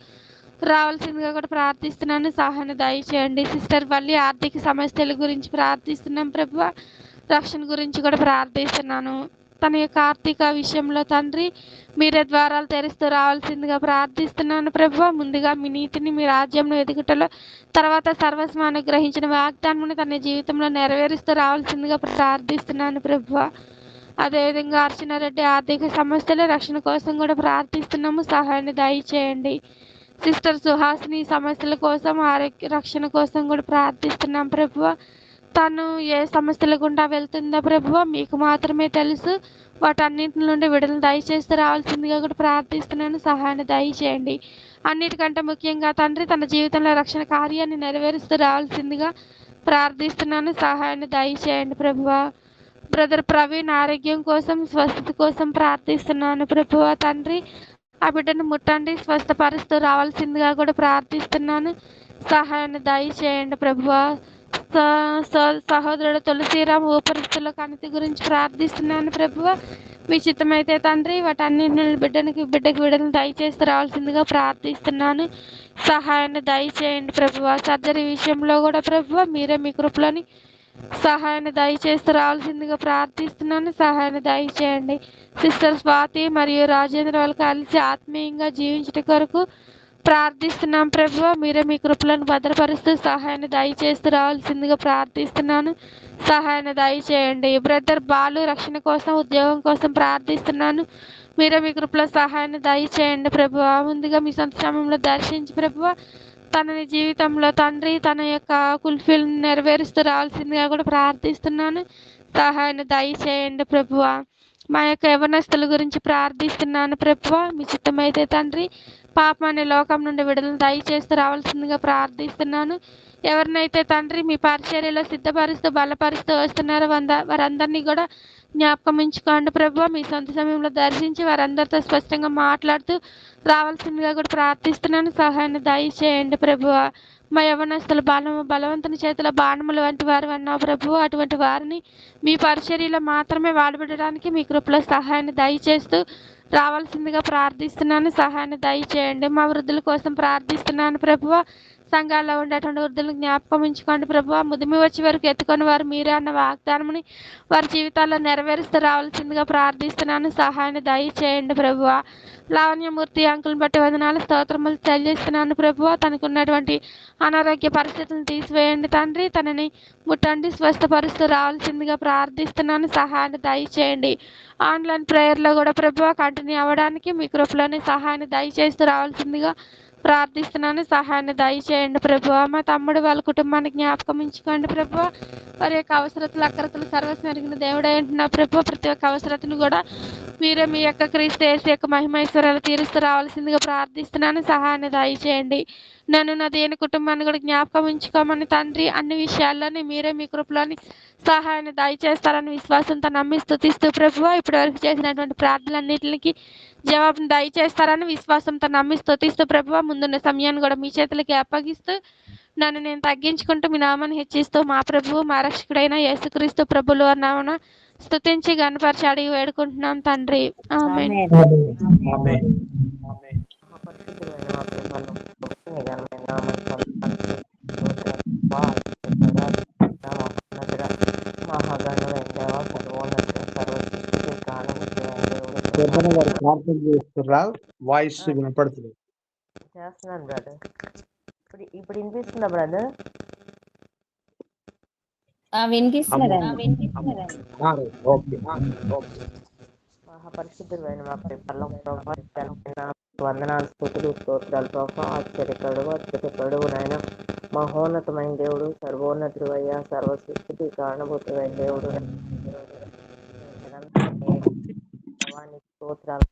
రావాల్సిందిగా కూడా ప్రార్థిస్తున్నాను. సహాయాన్ని దయచేయండి. సిస్టర్ వల్లి ఆర్థిక సమస్యల గురించి ప్రార్థిస్తున్నాం ప్రభువ. రక్షణ గురించి కూడా ప్రార్థిస్తున్నాను. తన యొక్క ఆర్థిక విషయంలో తండ్రి మీరే ద్వారాలు తెరుస్తూ రావాల్సిందిగా ప్రార్థిస్తున్నాను ప్రభువ. ముందుగా మీ నీతిని, మీ రాజ్యంలో ఎదుగుటలో, తర్వాత సర్వస్వాన్ని గ్రహించిన వాగ్దానం తన జీవితంలో నెరవేరుస్తూ రావాల్సిందిగా ప్రార్థిస్తున్నాను ప్రభువ. అదేవిధంగా అర్చనారెడ్డి ఆర్థిక సమస్యల రక్షణ కోసం కూడా ప్రార్థిస్తున్నాము. సహాయాన్ని దయచేయండి. సిస్టర్ సుహాసిని సమస్యల కోసం, ఆరోగ్య రక్షణ కోసం కూడా ప్రార్థిస్తున్నాం ప్రభువ. తను ఏ సమస్యల గుండా వెళ్తుందో ప్రభువ మీకు మాత్రమే తెలుసు. వాటన్నింటి నుండి విడుదల దయచేస్తూ రావాల్సిందిగా కూడా ప్రార్థిస్తున్నాను. సహాయాన్ని దయచేయండి. అన్నిటికంటే ముఖ్యంగా తండ్రి తన జీవితంలో రక్షణ కార్యాన్ని నెరవేరుస్తూ రావాల్సిందిగా ప్రార్థిస్తున్నాను. సహాయాన్ని దయచేయండి ప్రభువ. బ్రదర్ ప్రవీణ్ ఆరోగ్యం కోసం, స్వస్థత కోసం ప్రార్థిస్తున్నాను ప్రభువ. తండ్రి ఆ బిడ్డను ముట్టండి, స్వస్థపరుస్తూ రావాల్సిందిగా కూడా ప్రార్థిస్తున్నాను. సహాయాన్ని దయచేయండి ప్రభువ. సహోదరుడు తులసిరామ్ ఊపిరితిత్తుల కణితి గురించి ప్రార్థిస్తున్నాను ప్రభువ. మీ చిత్తమైతే తండ్రి వాటన్నింటిని బిడ్డకి విడుదల దయచేస్తూ రావాల్సిందిగా ప్రార్థిస్తున్నాను. సహాయాన్ని దయచేయండి ప్రభువ. సర్జరీ విషయంలో కూడా ప్రభువ మీరే మీ కృపలోని సహాయాన్ని దయచేస్తూ రావాల్సిందిగా ప్రార్థిస్తున్నాను. సహాయాన్ని దయచేయండి. సిస్టర్ స్వాతి మరియు రాజేంద్ర వాళ్ళు కలిసి ఆత్మీయంగా జీవించడం కొరకు ప్రార్థిస్తున్నాం ప్రభువ. మీరే మీ కృపలను భద్రపరుస్తూ సహాయాన్ని దయచేస్తూ రావాల్సిందిగా ప్రార్థిస్తున్నాను. సహాయాన్ని దయచేయండి. బ్రదర్ బాలు రక్షణ కోసం, ఉద్యోగం కోసం ప్రార్థిస్తున్నాను. మీరే మీ కృపలో సహాయాన్ని దయచేయండి ప్రభువ. ముందుగా మీ సొంత సమయంలో దర్శించి ప్రభువ తనని జీవితంలో తండ్రి తన యొక్క కుల్ఫిల్ నెరవేరుస్తూ రావాల్సిందిగా కూడా ప్రార్థిస్తున్నాను. సహాయాన్ని దయచేయండి ప్రభువ. మా యొక్క యవనస్తుల గురించి ప్రార్థిస్తున్నాను ప్రభువ. మీ చిత్తమైతే తండ్రి పాపం అనే లోకం నుండి విడుదల దయచేస్తూ రావాల్సిందిగా ప్రార్థిస్తున్నాను. ఎవరినైతే తండ్రి మీ పరిచర్యలో సిద్ధపరుస్తూ బలపరుస్తూ వస్తున్నారో వారందరినీ కూడా జ్ఞాపకం ఉంచుకోండి ప్రభువ. మీ సొంత సమయంలో దర్శించి వారందరితో స్పష్టంగా మాట్లాడుతూ రావాల్సిందిగా కూడా ప్రార్థిస్తున్నాను. సహాయాన్ని దయచేయండి ప్రభువ. మా యవనస్తులు బలవంతుని చేతిలో బాణములు వంటి వారు అన్నావు ప్రభువు. అటువంటి వారిని మీ పరిచర్యలో మాత్రమే వాడబడడానికి మీ కృపలో సహాయాన్ని దయచేస్తూ రావాల్సిందిగా ప్రార్థిస్తున్నాను. సహాయాన్ని దయచేయండి. మా వృద్ధుల కోసం ప్రార్థిస్తున్నాను ప్రభువ. సంఘాల్లో ఉండేటువంటి వృద్ధులను జ్ఞాపకం ఉంచుకోండి ప్రభువ. ముదిమి వచ్చి వరకు ఎత్తుకొని వారు మీరే అన్న వాగ్దానముని వారి జీవితాల్లో నెరవేరుస్తూ రావాల్సిందిగా ప్రార్థిస్తున్నాను. సహాయాన్ని దయచేయండి ప్రభువ. లావణ్యమూర్తి అంకుల్ని బట్టి వందనాలు స్తోత్రములు చెల్లిస్తున్నాను ప్రభువ. తనకు ఉన్నటువంటి అనారోగ్య పరిస్థితులను తీసివేయండి తండ్రి. తనని ముట్టండి, స్వస్థపరుస్తూ రావాల్సిందిగా ప్రార్థిస్తున్నాను. సహాయాన్ని దయచేయండి. ఆన్లైన్ ప్రేయర్లో కూడా ప్రభువ కంటిన్యూ అవ్వడానికి మీ కృపలోని సహాయాన్ని దయచేస్తూ రావాల్సిందిగా ప్రార్థిస్తున్నాను. సహాయాన్ని దయచేయండి ప్రభువ. మా తమ్ముడు వాళ్ళ కుటుంబాన్ని జ్ఞాపకం ఉంచుకోండి ప్రభువ. వారి యొక్క అవసరతలు అక్కరతలు సర్వస్వం ఎరిగిన దేవుడే అంటున్నా ప్రభువ. ప్రతి ఒక్క అవసరతను కూడా మీరే మీ యొక్క క్రీస్తు యేసు యొక్క మహిమైశ్వర్యాలు తీరుస్తూ రావాల్సిందిగా ప్రార్థిస్తున్నాను. సహాయాన్ని దయచేయండి. నన్ను నా దేని కుటుంబాన్ని కూడా జ్ఞాపకం ఉంచుకోమని తండ్రి అన్ని విషయాల్లోని మీరే మీ కృపలోని సహాయాన్ని దయచేస్తారని విశ్వాసంతో నమ్మి స్తుతిస్తూ ప్రభువ ఇప్పటి వరకు చేసినటువంటి ప్రార్థనలన్నింటికి జవాబును దయచేస్తారని విశ్వాసంతో నమ్మి స్తుతిస్తూ ప్రభువ ముందున్న సమయాన్ని కూడా మీ చేతులకి అప్పగిస్తూ నన్ను నేను తగ్గించుకుంటూ మీ నామాన్ని హెచ్చిస్తూ మా ప్రభువు మా రక్షకుడైన యేసుక్రీస్తు ప్రభులు అన్నామన స్తుతించి గణపరిచి అడిగి వేడుకుంటున్నాం తండ్రి. ఆమేన్. ప్రార్థన చేస్తుర్రా? వాయిస్ వినపడుతుంది. చేస్తున్నాను బ్రదర్. ఇప్పుడు వినిపిస్తుందా బ్రదర్? వినిపిస్తున్నదండి. ఓకే. మహాపరిశుద్ధుడైన మా పరలోక ప్రభువా, వందనాలు, స్తుతులు, స్తోత్రాలు ప్రభా. ఆశ్చర్యకరుడు నాయన, మహోన్నతమైన దేవుడు, సర్వోన్నతుడు అయ్యా, సర్వ సృష్టికి కారణభూతుడైన దేవుడు, దేవానికి స్తోత్రాలు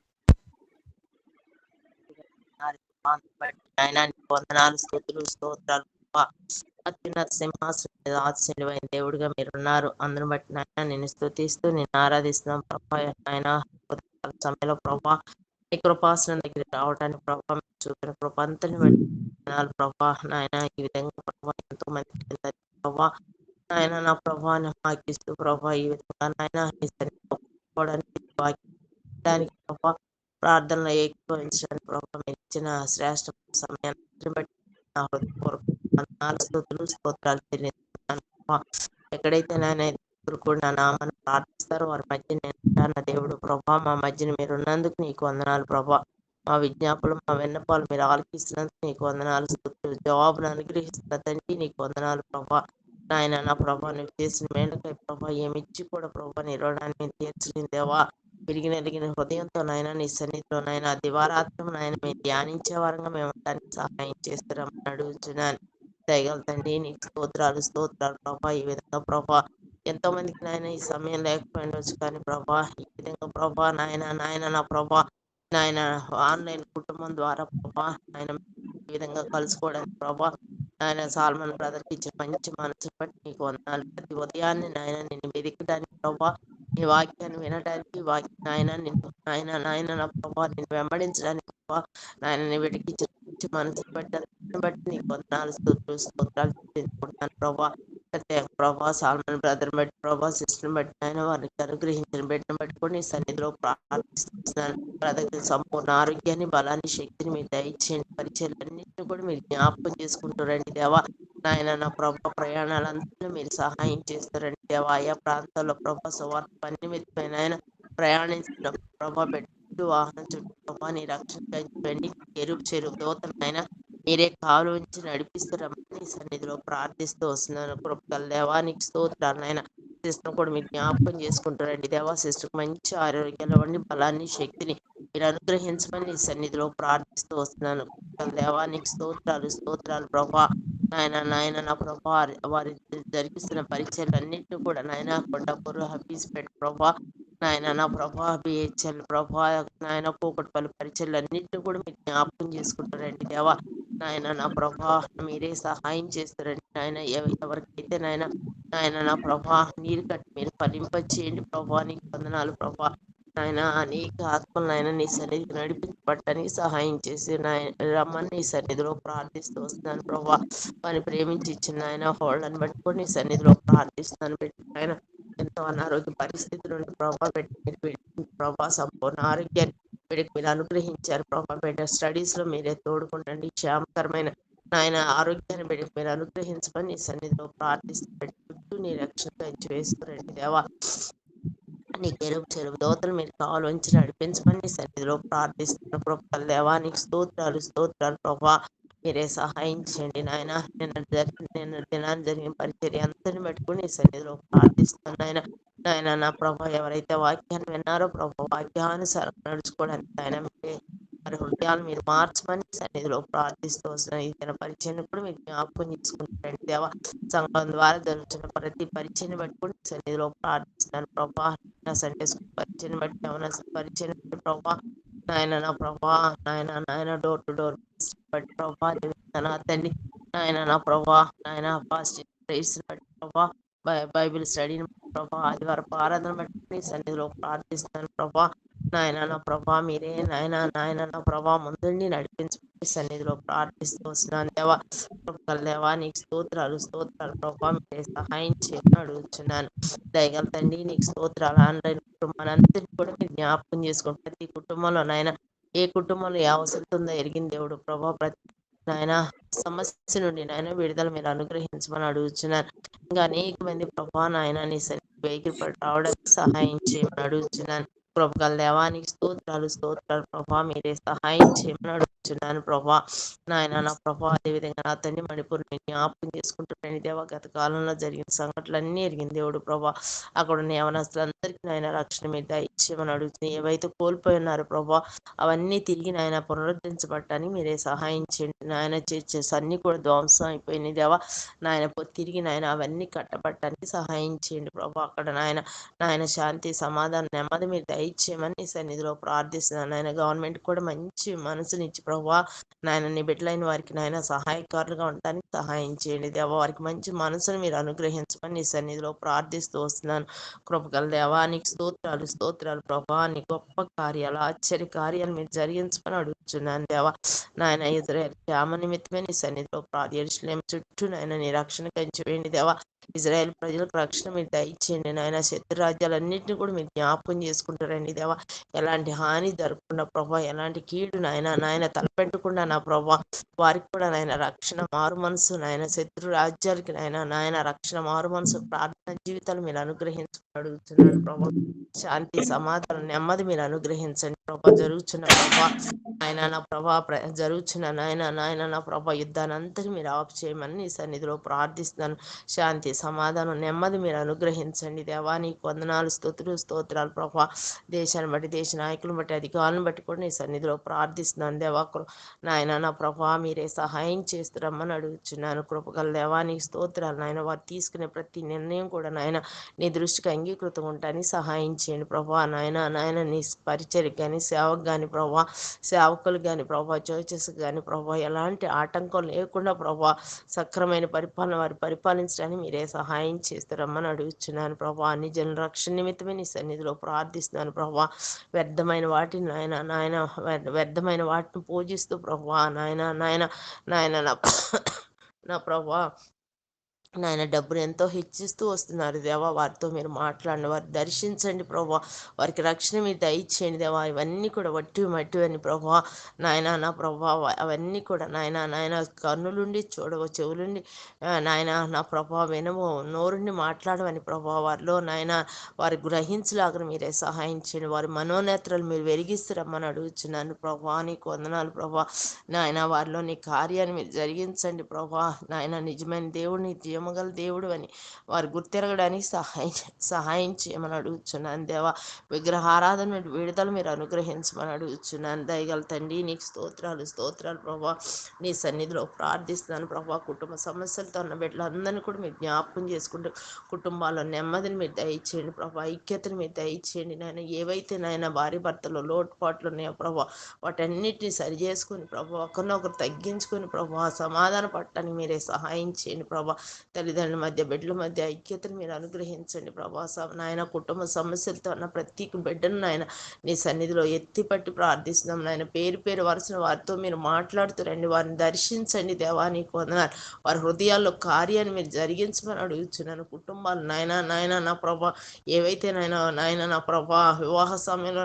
నాయన. వందనాలు, స్తుతులు, స్తోత్రాలు ప్రభా. అత్యున్నత సింహాసనం మీద ఆశీనువైన దేవుడిగా మీరున్నారు. అందును బట్టి నాయన నిన్ను స్తుతిస్తూ నిన్ను ఆరాధిస్తున్నాం ప్రభా. నాయన సమయంలో ప్రభా మీ కృపాసనం దగ్గర రావడానికి ప్రభా మీరు చూపిన కృప అంతని బట్టి వందనాలు ప్రభా. నాయన ఈ విధంగా ప్రభా ఎంతో మంది ప్రభా నాయన నా ప్రభాని మాకిస్తూ ప్రభా ఈ విధంగా నాయన ప్రభా ప్రార్థనలో ఏకీభవించడానికి ప్రభా మీరు ఇచ్చిన శ్రేష్ఠ సమయాన్ని బట్టి నా హృదయపూర్వక వందనాలు, స్తుతులు, స్తోత్రాలు చెల్లిస్తున్నాను ప్రభా. ఎక్కడైతే నాయన కూడా నా నామాన్ని ప్రార్థిస్తారో వారి మధ్య నేను ఉంటాను దేవుడు ప్రభా. మా మధ్యన మీరు ఉన్నందుకు నీకు వందనాలు ప్రభా. మా విజ్ఞాపనలు మా విన్నపాలు మీరు ఆలకిస్తున్నందుకు నీకు వందనాలు, స్తుతులు. జవాబును అనుగ్రహిస్తున్న తండ్రి నీకు వందనాలు ప్రభా. నాయన నా ప్రభా నువ్వు చేసిన మేలుకై ప్రభా ఏమిచ్చి కూడా ప్రభా నిరోధాన్ని తీర్చలేని దేవా. విరిగిన హృదయంతో నాయన నీ సన్నిధిలో నాయన దివారాత్రం నాయన మేము ధ్యానించే వారంగా మేము దానికి సహాయం చేస్తారని అడుగుతున్నాను. దయగల తండ్రి నీకు స్తోత్రాలు ప్రభా. ఈ విధంగా ప్రభా ఎంతో మందికి నాయన ఈ సమయం లేకపోయిండొచ్చు కానీ ప్రభా ఈ విధంగా ప్రభా నాయన నా ప్రభా నాయన ఆన్లైన్ కుటుంబం ద్వారా ప్రభా ఆయన ఈ విధంగా కలుసుకోవడానికి ప్రభా నాయన సాల్మన్ బ్రదర్కి ఇచ్చిన మంచి మనసు బట్టి నీకు వందనాలు. ప్రతి ఉదయాన్నే నాయన నిన్ను వెతకడానికి ప్రభా నీ వాక్యాన్ని వినడానికి నాయన నిన్ను నాయన నా ప్రభా నిన్ను వెంబడించడానికి ప్రభా నాయన నీ వెతికిచ్చిన మంచి మనసు బట్టి నీకు వందనాలు, స్తోత్రాలు చెల్లించుకుంటున్నాను ప్రభా. ప్రభా సాల్మన్ బ్రదర్ బట్టి ప్రభా సిస్టర్ బట్టి ఆయన వారికి అనుగ్రహించిన బిడ్డను బట్టి కూడా నీ సన్నిధిలో ప్రార్థిస్తున్నాను. బ్రదర్కి సంపూర్ణ ఆరోగ్యాన్ని, బలాన్ని, శక్తిని మీరు దయచేయండి. పరిచయాలన్నింటినీ కూడా మీరు జ్ఞాపకం చేసుకుంటారండి దేవా. నాయన నా ప్రభా ప్రయాణాలంతా మీరు సహాయం చేస్తారండి దేవా. ఆయా ప్రాంతాల్లో ప్రభా సువార్త పని నిమిత్తమైన ఆయన ప్రయాణించిన ప్రభా పెట్టు వాహనం చుట్టూ ప్రభా నీ రక్షణ పెంచండి. చెరువు దోతలు ఆయన మీరే కాలు ఉంచి నడిపిస్తారని సన్నిధిలో ప్రార్థిస్తూ వస్తున్నాను. కృపగల దేవానికి స్తోత్రాలు నాయన. సిస్టర్ కూడా మీరు జ్ఞాపకం చేసుకుంటారండి దేవా. సిస్టర్ మంచి ఆరోగ్యాన్ని, బలాన్ని, శక్తిని మీరు అనుగ్రహించమని సన్నిధిలో ప్రార్థిస్తూ వస్తున్నాను. కృపగల దేవానికి స్తోత్రాలు ప్రభా. నాయన నా ప్రభా వారి జరిపిస్తున్న పరిచయాలన్నింటినీ కూడా నాయన కొండపూరు హబీస్పేట ప్రభా నాయన నా ప్రభా బిహెచ్ఎల్ ప్రభా నాయన కూకట్పల్లి పరిచయాలన్నింటినీ కూడా మీరు జ్ఞాపకం చేసుకుంటారండి దేవా. నాయన నా ప్రభా మీరే సహాయం చేస్తారండి నాయన. ఎవరికైతే నాయన నా ప్రభా నీరు కట్టి మీరు ఫలింప చేయండి ప్రభా. నీకు వందనాలు ప్రభా. నాయన అనేక ఆత్మలను ఆయన నీ సన్నిధికి నడిపించబట్టడానికి సహాయం చేసి రమ్మని నీ సన్నిధిలో ప్రార్థిస్తూ వస్తున్నాను ప్రభా. వారిని ప్రేమించి ఇచ్చిన ఆయన హోళ్ళని బట్టుకొని నీ సన్నిధిలో ప్రార్థిస్తున్నాను పెట్టి ఆయన ఎంతో అనారోగ్య పరిస్థితులు ఉండి ప్రభా పెట్టి ప్రభా సంపూర్ణ ఆరోగ్యాన్ని వీడికి మీరు అనుగ్రహించారు ప్రభా. బిడ్డ స్టడీస్ లో మీరే తోడుకుంటండి. క్షేమకరమైన నాయన ఆరోగ్యాన్ని బిడ్డకి మీరు అనుగ్రహించమని నీ సన్నిధిలో ప్రార్థిస్తూ నీ రక్షణ వేసుకోరండి దేవా. నీ చెరువు దోతలు మీరు కావాలోంచి నడిపించమని నీ సన్నిధిలో ప్రార్థిస్తున్న ప్రభా దేవానికి స్తోత్రాలు ప్రభా. మీరే సహాయం చేయండి నాయన. నిన్న దినాన్ని జరిగిన పరిచర్య అంతని పెట్టుకుని నీ సన్నిధిలో ప్రార్థిస్తున్నాను నాయన నా ప్రభా. ఎవరైతే వాక్యాన్ని విన్నారో ప్రభా వాక్యానుసారం నడుచుకోవడానికి ఆయన వారి హృదయాలు మీరు మార్చమని సన్నిధిలో ప్రార్థిస్తూ వస్తున్నాను. ఈ దిన పరిచయం కూడా మీరు జ్ఞాపకం చేసుకుంటారండి దేవా. సంఘం ద్వారా జరుగుతున్న ప్రతి పరిచయం పట్టుకుని సన్నిధిలో ప్రార్థిస్తున్నాను ప్రభా. నా సండే స్కూల్ పరిచయం బట్టి ఏమైనా పరిచయం ప్రభా నాయన నా ప్రభా నాయన డోర్ టు డోర్ బట్టి ప్రభా నా తండ్రి నాయన నా ప్రభా నాయన పాజిటివ్ ప్రేయర్స్ బట్టి ప్రభా బైబిల్ స్టడీని ప్రభా ఆదివారపు ఆరాధన బట్టి సన్నిధిలో ప్రార్థిస్తున్నాను ప్రభా. నాయన నా ప్రభా మీరే నాయన నా ప్రభా ముందుండి నడిపించబడి సన్నిధిలో ప్రార్థిస్తూ వస్తున్నాను దేవా. దేవా నీకు స్తోత్రాలు ప్రభా. మీరే సహాయం చేయమని అడుగుతున్నాను. దయగల తండ్రి నీకు స్తోత్రాలు. ఆన్లైన్ కుటుంబాలందరినీ కూడా మీరు జ్ఞాపకం చేసుకోండి. ప్రతి కుటుంబంలో నాయన ఏ కుటుంబంలో ఏ అవసరం ఉందో ఎరిగిన దేవుడు ప్రభా. ప్రతి నాయన సమస్య నుండి నాయన విడుదల మీరు అనుగ్రహించమని అడుగుతున్నాను. ఇంకా అనేక మంది ప్రభా నాయన నీ సరి వెహికల్ రావడానికి సహాయం చేయమని అడుగుతున్నాను. కృపగల దేవానికి స్తోత్రాలు ప్రభా, మీరే సహాయం చేయమని అడుగుతున్నాను ప్రభా. నాయన నా ప్రభా, అదేవిధంగా నా తండ్రి మణిపూర్ని జ్ఞాపకం చేసుకుంటున్నాను దేవా. గత కాలంలో జరిగిన సంఘటనలన్నీ ఎరిగిన దేవుడు ప్రభా. అక్కడ ఉన్న యవనస్తులందరికీ నాయన రక్షణ మీద ఇచ్చేయమని అడుగుతుంది. ఏవైతే కోల్పోయి ఉన్నారు ప్రభా, అవన్నీ తిరిగి నాయన పునరుద్ధరించబడటానికి మీరే సహాయం చేయండి. నాయన చేసే అన్ని కూడా ధ్వంసం అయిపోయినాయి దేవా. నాయన తిరిగి నాయన అవన్నీ కట్టబడటానికి సహాయం చేయండి ప్రభా. అక్కడ నాయన శాంతి సమాధానం నెమ్మది మీరు దయచేయమని నీ సన్నిధిలో ప్రార్థిస్తున్నాను. నాయన గవర్నమెంట్ కూడా మంచి మనసునిచ్చి ప్రభా, నాయన నీ బిడ్డలైన వారికి నాయన సహాయకారులుగా ఉండడానికి సహాయం చేయండి దేవా. వారికి మంచి మనసును మీరు అనుగ్రహించమని నీ సన్నిధిలో ప్రార్థిస్తూ వస్తున్నాను. కృపగల దేవానికి స్తోత్రాలు ప్రభా. నీ గొప్ప కార్యాలు ఆశ్చర్య కార్యాలు మీరు జరిగించమని అడుగుతున్నాను దేవా. నాయన ఇజ్రాయేల్ క్షేమ నిమిత్తమే నీ సన్నిధిలో యెరూషలేము చుట్టూ నాయన నీ రక్షణ కంచి వేయండి దేవా. ఇజ్రాయేల్ ప్రజలకు రక్షణ మీరు దయచేయండి నాయన. శత్రు రాజ్యాలన్నింటినీ కూడా మీరు జ్ఞాపకం చేసుకుంటారండి దేవా. ఎలాంటి హాని జరగకుండా ప్రభా, ఎలాంటి కీడు నాయన తలపెట్టకుండా నా ప్రభా, వారికి కూడా నాయన రక్షణ మారు మనసు నాయన. శత్రు రాజ్యాలకి నాయన రక్షణ మారు మనసు ప్రార్థన జీవితాలు మీరు అనుగ్రహించమని అడుగుతున్నాను ప్రభా. శాంతి సమాధానం నెమ్మది మీరు అనుగ్రహించండి ప్రభా. జరుగుతున్న ప్రభా నాయన నా ప్రభా, జరుగుతున్న నాయన నా ప్రభా యుద్ధాన్ని అంతటి మీరు ఆఫ్ చేయమని నీ సన్నిధిలో ప్రార్థిస్తున్నాను. శాంతి సమాధానం నెమ్మది మీరు అనుగ్రహించండి దేవా. నీకు వందనాలు స్తోత్రాలు ప్రభా. దేశాన్ని బట్టి దేశ నాయకులను బట్టి అధికారులను బట్టి కూడా నీ సన్నిధిలో ప్రార్థిస్తున్నాను దేవా. నాయన నా ప్రభా, మీరే సహాయం చేస్తురమ్మని అడుగుతున్నాను. కృపగల దేవా నీకు స్తోత్రాలు నాయన. వారు తీసుకునే ప్రతి నిర్ణయం కూడా నాయన నీ దృష్టికి అంగీకృతం ఉంటానికి సహాయం చేయండి ప్రభా. నాయన నీ పరిచర్యకు కానీ సేవకు కానీ ప్రభా, సేవకులు కానీ ప్రభా, చర్చెస్ కానీ ప్రభా, ఎలాంటి ఆటంకం లేకుండా ప్రభా సక్రమైన పరిపాలన వారు పరిపాలించడానికి మీరే సహాయం చేస్తారమ్మని అడుగుతున్నాను ప్రభా. అన్ని జన రక్షణ నిమిత్తమే నీ సన్నిధిలో ప్రార్థిస్తున్నాను ప్రభా. వ్యర్థమైన వాటిని వ్యర్థమైన వాటిని పూజిస్తూ ప్రభా నాయన నా ప్రభా నాయన డబ్బును ఎంతో హెచ్చిస్తూ వస్తున్నారు దేవా. వారితో మీరు మాట్లాడండి, వారు దర్శించండి ప్రభా. వారికి రక్షణ మీరు దయచేయండి దేవా. ఇవన్నీ కూడా మట్టివి అని ప్రభా. నాయన నా ప్రభా, అవన్నీ కూడా నాయన కన్నులుండి చూడవు, చెవులుండి నాయన నా ప్రభా వినము, నోరుండి మాట్లాడమని ప్రభా. వారిలో నాయన వారి గ్రహించలాగా మీరే సహాయం చేయండి. వారి మనోనేత్రాలు మీరు వెలిగిస్తారమ్మని అడుగుతున్నాను ప్రభా. నీకు వందనాలు ప్రభా. నాయన వారిలో నీ కార్యాన్ని మీరు జరిగించండి ప్రభా. నాయన నిజమైన దేవుడిని జీవగల దేవుడు అని వారు గుర్తిరగడానికి సహాయం చేయమని అడుగుతున్నాను దేవా. విగ్రహారాధన విడుదల మీరు అనుగ్రహించమని అడుగుతున్నాను. దయగల తండ్రి నీకు స్తోత్రాలు ప్రభా. నీ సన్నిధిలో ప్రార్థిస్తున్నాను ప్రభా. కుటుంబ సమస్యలతో ఉన్న బిడ్డలందరినీ కూడా మీరు జ్ఞాపకం చేసుకుంటూ కుటుంబాల్లో నెమ్మదిని మీరు దయచేయండి ప్రభా. ఐక్యతను మీరు దయచేయండి నాయన. ఏవైతే నాయన భార్య భర్తలో లోటుపాట్లు ఉన్నాయో ప్రభా, వాటన్నిటిని సరి చేసుకుని ప్రభా, ఒకరినొకరు తగ్గించుకొని ప్రభా సమాధాన పడటానికి మీరే సహాయం చేయండి ప్రభా. తల్లిదండ్రుల మధ్య బిడ్డల మధ్య ఐక్యతను మీరు అనుగ్రహించండి ప్రభా. నాయన కుటుంబ సమస్యలతో ఉన్న ప్రతి బిడ్డను నాయన నీ సన్నిధిలో ఎత్తిపట్టి ప్రార్థిస్తున్నాం నాయన. పేరు వరుసన వారితో మీరు మాట్లాడుతురండి, వారిని దర్శించండి దేవా. నీకు వందనాలు. వారి హృదయాల్లో కార్యాన్ని మీరు జరిగించమని అడుగుతున్నాను. కుటుంబాలు నాయన నా ప్రభా, ఏవైతే నాయన నా ప్రభా వివాహ సమయంలో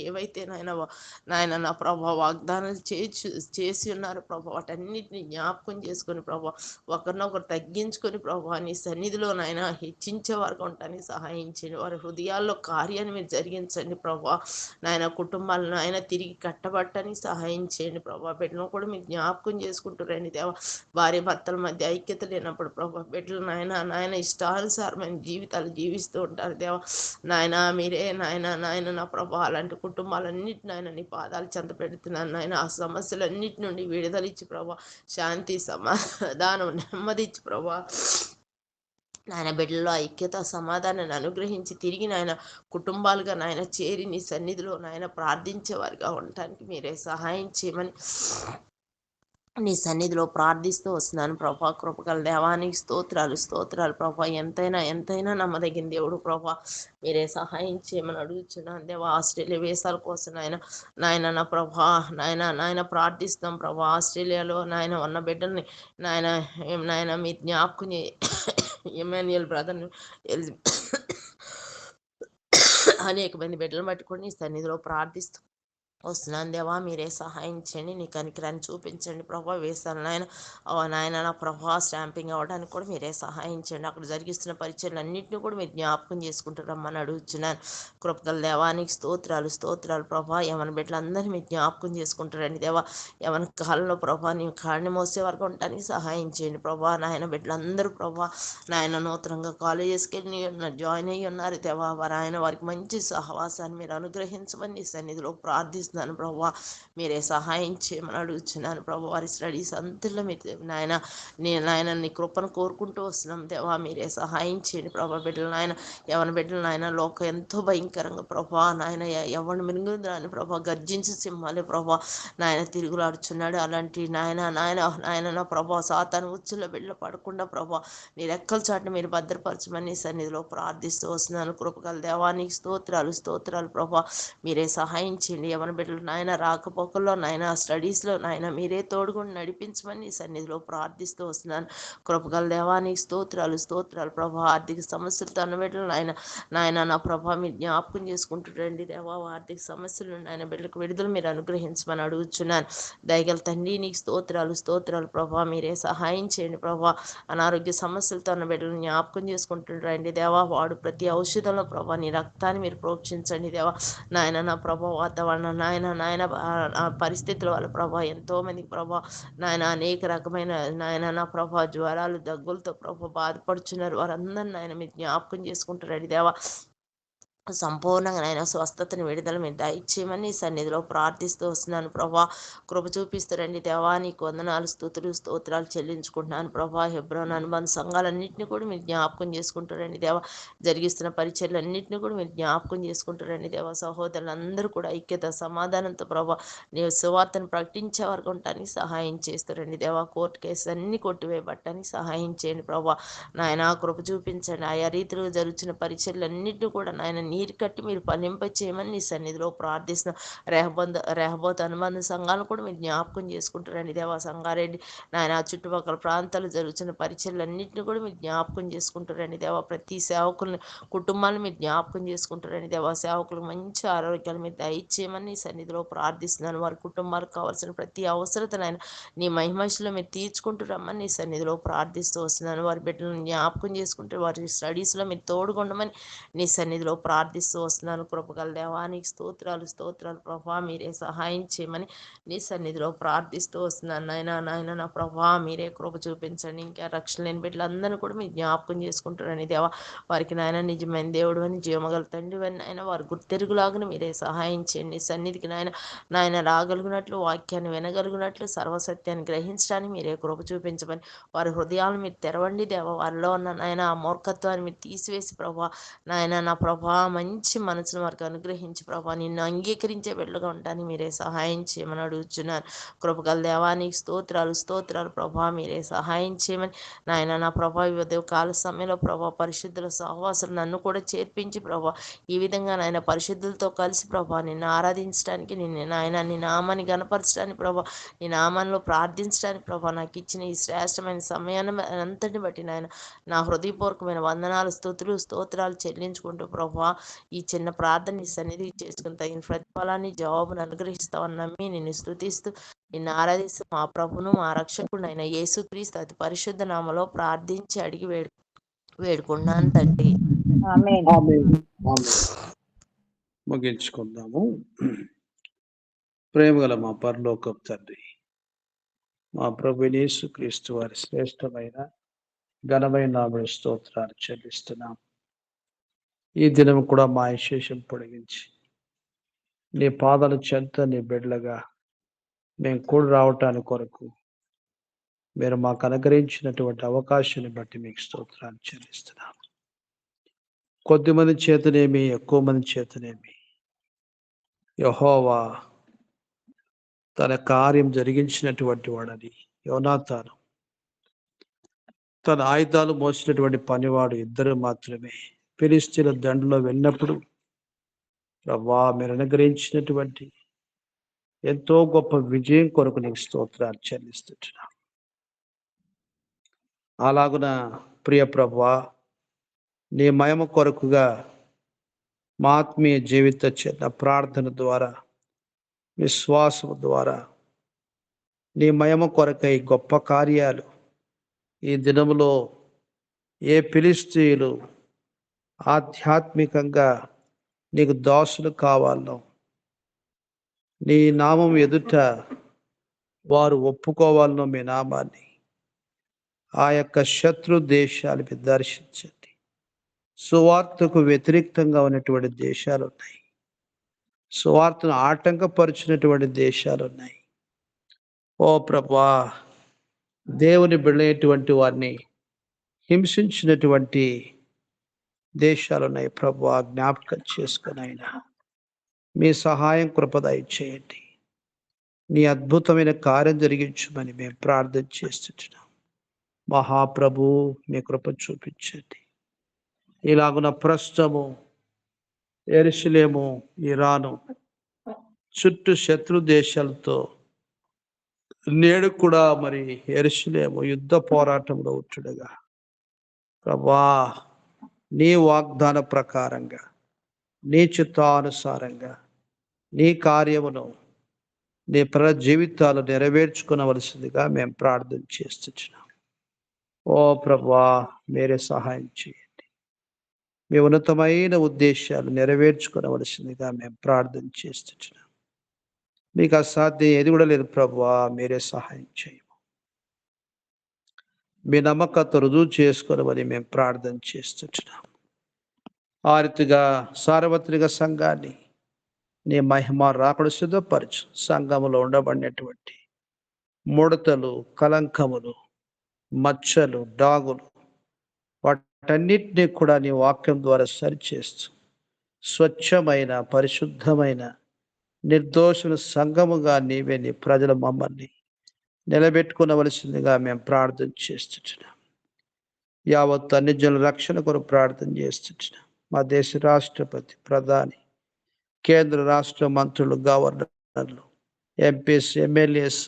ఏవైతే నాయన నా ప్రభా వాగ్దానాలు చేసి ఉన్నారు ప్రభా, వాటన్నిటిని జ్ఞాపకం చేసుకొని ప్రభా ఒకరినొకరు తగ్గించుకొని ప్రభా నీ సన్నిధిలో హెచ్చించే వారికి ఉండటానికి సహాయం చేయండి. వారి హృదయాల్లో కార్యాన్ని మీరు జరిగించండి ప్రభా. నాయన కుటుంబాలను తిరిగి కట్టబట్టడానికి సహాయం చేయండి ప్రభా. బిడ్డలను కూడా మీరు జ్ఞాపకం చేసుకుంటారండి దేవా. భార్య భర్తల మధ్య ఐక్యత లేనప్పుడు ప్రభా బిడ్డలు నాయన ఇష్టానుసారమైన జీవితాలు జీవిస్తూ ఉంటారు దేవా. నాయన మీరే నాయన నా ప్రభా అలాంటి కుటుంబాలన్నిటి నాయన నీ పాదాలు చెంత పెడుతున్నాను నాయన. ఆ సమస్యలన్నిటి నుండి విడుదలిచ్చి ప్రభా శాంతి సమాధానం నెమ్మదిచ్చి ప్రభా నాయన బిడ్డల్లో ఐక్యత సమాధానాన్ని అనుగ్రహించి తిరిగి కుటుంబాలుగా చేరి నీ సన్నిధిలో ప్రార్థించే వారిగా ఉండటానికి మీరే సహాయం చేయమని నీ సన్నిధిలో ప్రార్థిస్తూ వస్తున్నాను ప్రభా. కృపగల దేవానికి స్తోత్రాలు ప్రభా. ఎంతైనా నమ్మదగిన దేవుడు ప్రభా. మీరే సహాయం చేయమని అడుగుతున్నాను దేవా. ఆస్ట్రేలియా వేసాల కోసం నాయన నా ప్రభా నాయన ప్రార్థిస్తాం ప్రభా. ఆస్ట్రేలియాలో ఉన్న బిడ్డల్ని నాయన మీ జ్ఞాపకం ఎమాన్యుయల్ బ్రదర్ని అనేక మంది బిడ్డలను పట్టుకొని నీ సన్నిధిలో ప్రార్థిస్తాం వస్తున్నాను దేవా, మీరే సహాయం చేయండి, నీ కనికరాన్ని చూపించండి ప్రభా. వేస్తాను నాయన, నాయన నా ప్రభా స్టాంపింగ్ అవ్వడానికి కూడా మీరే సహాయం చేయండి. అక్కడ జరిగిస్తున్న పరిచయలు అన్నింటినీ కూడా మీరు జ్ఞాపకం చేసుకుంటారమ్మని అడుగుతున్నాను. కృపగల దేవానికి స్తోత్రాలు స్తోత్రాలు ప్రభా. యవన బిడ్డలందరినీ మీరు జ్ఞాపకం చేసుకుంటారండి దేవా. యవన కాలంలో ప్రభా నీ కాడిని మోసే వరకు ఉండటానికి సహాయం చేయండి ప్రభా. నాయన బిడ్డలందరూ ప్రభా నాయన నూతనంగా కాలేజెస్కి వెళ్ళి జాయిన్ అయ్యి ఉన్నారు దేవా. ఆయన వారికి మంచి సహవాసాన్ని మీరు అనుగ్రహించమని నీ సన్నిధిలో ప్రార్థిస్తున్నాను ప్రభా. మీరే సహాయం చేయమని అడుగుతున్నాను ప్రభా. వారి స్టడీస్ అంతలో మీరు నాయన నీ కృపను కోరుకుంటూ వస్తున్నాం దేవా. మీరే సహాయం చేయండి ప్రభా. బిడ్డలు నాయన యవన బిడ్డలు నాయన లోకం ఎంతో భయంకరంగా ప్రభా నాయన ఎవరిని మిరుగుందని ప్రభా గర్జించి సింహాలే ప్రభా నాయన తిరుగులాడుచున్నాడు. అలాంటి నాయన నా ప్రభా సాతాను ఉచ్చుల బిడ్డలు పడకుండా ప్రభా నీ రెక్కల చాటును మీరు భద్రపరచమని సన్నిధిలో ప్రార్థిస్తూ వస్తున్నాను. కృపగల దేవానికి స్తోత్రాలు స్తోత్రాలు ప్రభా. మీరే సహాయం చేయండి. యవన బిడ్డలు నాయన రాకపోకల్లో నాయన స్టడీస్లో నాయన మీరే తోడుగుండి నడిపించమని సన్నిధిలో ప్రార్థిస్తూ వస్తున్నాను. కృపగల దేవానికి స్తోత్రాలు స్తోత్రాలు ప్రభా. ఆర్థిక సమస్యలతో అన్న బిడ్డలు నాయన నా ప్రభా మీరు జ్ఞాపకం చేసుకుంటుండండి దేవా. ఆర్థిక సమస్యలు నాయన బిడ్డలకు విడుదల మీరు అనుగ్రహించమని అడుగుచున్నాను. దయగల తండ్రి నీకు స్తోత్రాలు స్తోత్రాలు ప్రభా. మీరే సహాయం చేయండి ప్రభా. అనారోగ్య సమస్యలతో అన్న బిడ్డలను జ్ఞాపకం చేసుకుంటుండండి దేవా. వాడు ప్రతి ఔషధంలో ప్రభా నీ రక్తాన్ని మీరు ప్రోక్షించండి దేవా. నాయన నా ప్రభా వాతావరణం నాయన పరిస్థితుల వల్ల ప్రభా ఎంతో మందికి ప్రభా నాయన అనేక రకమైన నాయన నా ప్రభా జ్వరాలు దగ్గులతో ప్రభా బాధపడుచున్నారు. వారందరూ నాయన మీరు జ్ఞాపకం చేసుకుంటారండి దేవా. సంపూర్ణంగా నాయన స్వస్థతని విడుదల మీరు దయచేయమని సన్నిధిలో ప్రార్థిస్తూ వస్తున్నాను ప్రభా. కృప చూపిస్తారండి దేవా. నీకు వందనాలు స్తుతులు స్తోత్రాలు చెల్లించుకుంటున్నాను ప్రభా. హెబ్రోన్ అనుబంధ సంఘాలన్నింటినీ కూడా మీరు జ్ఞాపకం చేసుకుంటారండి దేవా. జరిగిస్తున్న పరిచయలన్నింటినీ కూడా మీరు జ్ఞాపకం చేసుకుంటారండి దేవా. సహోదరులందరూ కూడా ఐక్యత సమాధానంతో ప్రభా నీ సువార్తను ప్రకటించే వరకు ఉండటానికి సహాయం చేస్తారండి దేవా. కోర్టు కేసు అన్ని కొట్టివేయబట్టడానికి సహాయం చేయండి ప్రభా. నాయన కృప చూపించండి. ఆయా రీతిలో జరుగుతున్న పరిచయలన్నింటినీ కూడా నాయన నీరు కట్టి మీరు ఫలింప చేయమని నీ సన్నిధిలో ప్రార్థిస్తున్నాం. రెహబోత్ అనుబంధ సంఘాలను కూడా మీరు జ్ఞాపకం చేసుకుంటారండి దేవా. సంగారెడ్డి నాయన చుట్టుపక్కల ప్రాంతాలు జరుగుతున్న పరిచయలన్నింటినీ కూడా మీరు జ్ఞాపకం చేసుకుంటారండి దేవా. ప్రతి సేవకుల్ని కుటుంబాలను మీరు జ్ఞాపకం చేసుకుంటారండి దేవా. సేవకులకు మంచి ఆరోగ్యాలు మీరు దయచేయమని నీ సన్నిధిలో ప్రార్థిస్తున్నాను. వారి కుటుంబాలకు కావాల్సిన ప్రతి అవసరతనైనా నీ మహిమశలో మీరు తీర్చుకుంటూ రమ్మని నీ సన్నిధిలో ప్రార్థిస్తూ వస్తున్నాను. వారి బిడ్డలను జ్ఞాపకం చేసుకుంటే వారి స్టడీస్లో మీరు తోడుకొండమని నీ సన్నిధిలో ప్రార్థిస్తూ వస్తున్నాను. కృపగల దేవానికి స్తోత్రాలు స్తోత్రాలు ప్రభా. మీరే సహాయం చేయమని నీ సన్నిధిలో ప్రార్థిస్తూ వస్తున్నాను. నాయన నా ప్రభా మీరే కృప చూపించండి. ఇంకా రక్షణ లేని బిడ్డలందరినీ కూడా మీరు జ్ఞాపకం చేసుకుంటారని దేవా. వారికి నాయన నిజమైన దేవుడు అని జీవమగల తండ్రి అని నాయన వారు గుర్తెరుగులాగా మీరే సహాయం చేయండి. సన్నిధికి నాయన రాగలిగినట్లు వాక్యాన్ని వినగలిగినట్లు సర్వసత్యాన్ని గ్రహించడానికి మీరే కృప చూపించమని వారి హృదయాలను మీరు తెరవండి దేవా. వారిలో ఉన్న నాయన ఆ మూర్ఖత్వాన్ని మీరు తీసివేసి ప్రభా నాయన నా ప్రభా మంచి మనసును వారికి అనుగ్రహించి ప్రభా నిన్ను అంగీకరించే బిడ్డలుగా ఉండడానికి మీరే సహాయం చేయమని అడుగుచున్నాను. కృపగల దేవానికి స్తోత్రాలు స్తోత్రాలు ప్రభా. మీరే సహాయం చేయమని నాయన నా ప్రభా కాల సమయంలో ప్రభా పరిశుద్ధుల సహవాసులు నన్ను కూడా చేర్పించి ప్రభా ఈ విధంగా నాయన పరిశుద్ధులతో కలిసి ప్రభా నిన్ను ఆరాధించడానికి నాయన నీ నామాన్ని గణపరచడానికి ప్రభా నీ నామంలో ప్రార్థించడానికి ప్రభా నాకు ఇచ్చిన ఈ శ్రేష్టమైన సమయాన్ని అంతటిని బట్టి నాయన నా హృదయపూర్వకమైన వందనాలు స్తుతులు స్తోత్రాలు చెల్లించుకుంటూ ప్రభా ఈ చిన్న ప్రార్థన నీ సన్నిధి చేసుకుని తగిన ప్రతిఫలాన్ని జవాబును అనుగ్రహిస్తావని నమ్మి నిన్ను స్తుతిస్తూ నిన్ను ఆరాధిస్తూ మా ప్రభును మా రక్షకుడు అయిన యేసుక్రీస్తు అతి పరిశుద్ధ నామలో ప్రార్థించి అడిగి వేడుకున్నాను తండ్రి. ఆమేన్. ముగించుకుందాము. ప్రేమగల మా పరలోకపు తండ్రి, మా ప్రభు యేసుక్రీస్తు వారి శ్రేష్టమైన ఘనమైన నామమున స్తోత్రాలు చెల్లిస్తున్నాం. ఈ దినం కూడా మా విశేషం పొడిగించి నీ పాదాల చెంత నీ బిడ్డలుగా మేము కూడి రావటానికి కొరకు మీరు మాకు అనుగ్రహించినటువంటి అవకాశాన్ని బట్టి మీకు స్తోత్రాలు చెల్లిస్తున్నాం. కొద్దిమంది చేతనేమి ఎక్కువ మంది చేతనేమి యెహోవా తన కార్యం జరిగించినటువంటి వాడని యోనాతాను తన ఆయుధాలు మోసినటువంటి పనివాడు ఇద్దరు మాత్రమే ఫిలిష్తీయుల దండులో వెళ్ళినప్పుడు ప్రభువా మీరు అనుగ్రహించినటువంటి ఎంతో గొప్ప విజయం కొరకు నీకు స్తోత్రాలు చెల్లిస్తున్నాం. అలాగున ప్రియ ప్రభువా నీ మహిమ కొరకుగా మా ఆత్మీయ జీవిత చిన్న ప్రార్థన ద్వారా విశ్వాసము ద్వారా నీ మహిమ కొరకై గొప్ప కార్యాలు ఈ దినములో ఏ ఫిలిష్తీయులు ఆధ్యాత్మికంగా నీకు దాసులు కావాలో, నీ నామం ఎదుట వారు ఒప్పుకోవాలనో మీ నామాన్ని, ఆ యొక్క శత్రు దేశాలకి దర్శించండి. సువార్తకు వ్యతిరేక్తంగా ఉన్నటువంటి దేశాలు ఉన్నాయి, సువార్తను ఆటంకపరిచినటువంటి దేశాలు ఉన్నాయి. ఓ ప్రభువా, దేవుని బిడ్డలైనటువంటి వారిని హింసించినటువంటి దేశాలు ఉన్నాయి. ప్రభువా, జ్ఞాపకం చేసుకొని అయినా మీ సహాయం కృపదయ చేయండి. నీ అద్భుతమైన కార్యం జరిగించమని మేము ప్రార్థన చేస్తున్నాం. మహాప్రభు, మీ కృప చూపించండి. ఇలాగున ప్రస్తుతము యెరూషలేము, ఇరాను చుట్టూ శత్రు దేశాలతో నేడు కూడా మరి యెరూషలేము యుద్ధ పోరాటంలో ఉంటుండగా, ప్రభా, నీ వాగ్దాన ప్రకారంగా, నీ చిత్తానుసారంగా నీ కార్యమును నీ జీవితాలు నెరవేర్చుకునవలసిందిగా మేము ప్రార్థన చేస్తున్నాం. ఓ ప్రభా, మీరే సహాయం చేయండి. మీ ఉన్నతమైన ఉద్దేశాలు నెరవేర్చుకునవలసిందిగా మేము ప్రార్థన చేస్తున్నాం. మీకు అసాధ్యం ఏది కూడా లేదు ప్రభువా, మీరే సహాయం చేయము. మీ నమ్మకత రుజువు చేసుకోవాలని మేము ప్రార్థన చేస్తున్నాం. ఆ రీతిగా సార్వత్రిక సంఘాన్ని నీ మహిమ రాకడ సిద్ధపరచు. సంఘములో ఉండబడినటువంటి ముడతలు, కలంకములు, మచ్చలు, డాగులు వాటన్నిటినీ కూడా నీ వాక్యం ద్వారా సరిచేస్తూ స్వచ్ఛమైన, పరిశుద్ధమైన, నిర్దోషుల సంఘముగా నీవే నీ ప్రజల మమ్మల్ని నిలబెట్టుకునవలసిందిగా మేము ప్రార్థన చేస్తున్నాం. యావత్ అన్ని జనుల రక్షణ కొరకు ప్రార్థన చేస్తున్నాం. మా దేశ రాష్ట్రపతి, ప్రధాని, కేంద్ర రాష్ట్ర మంత్రులు, గవర్నర్లు, ఎంపీస్, ఎమ్మెల్యేస్,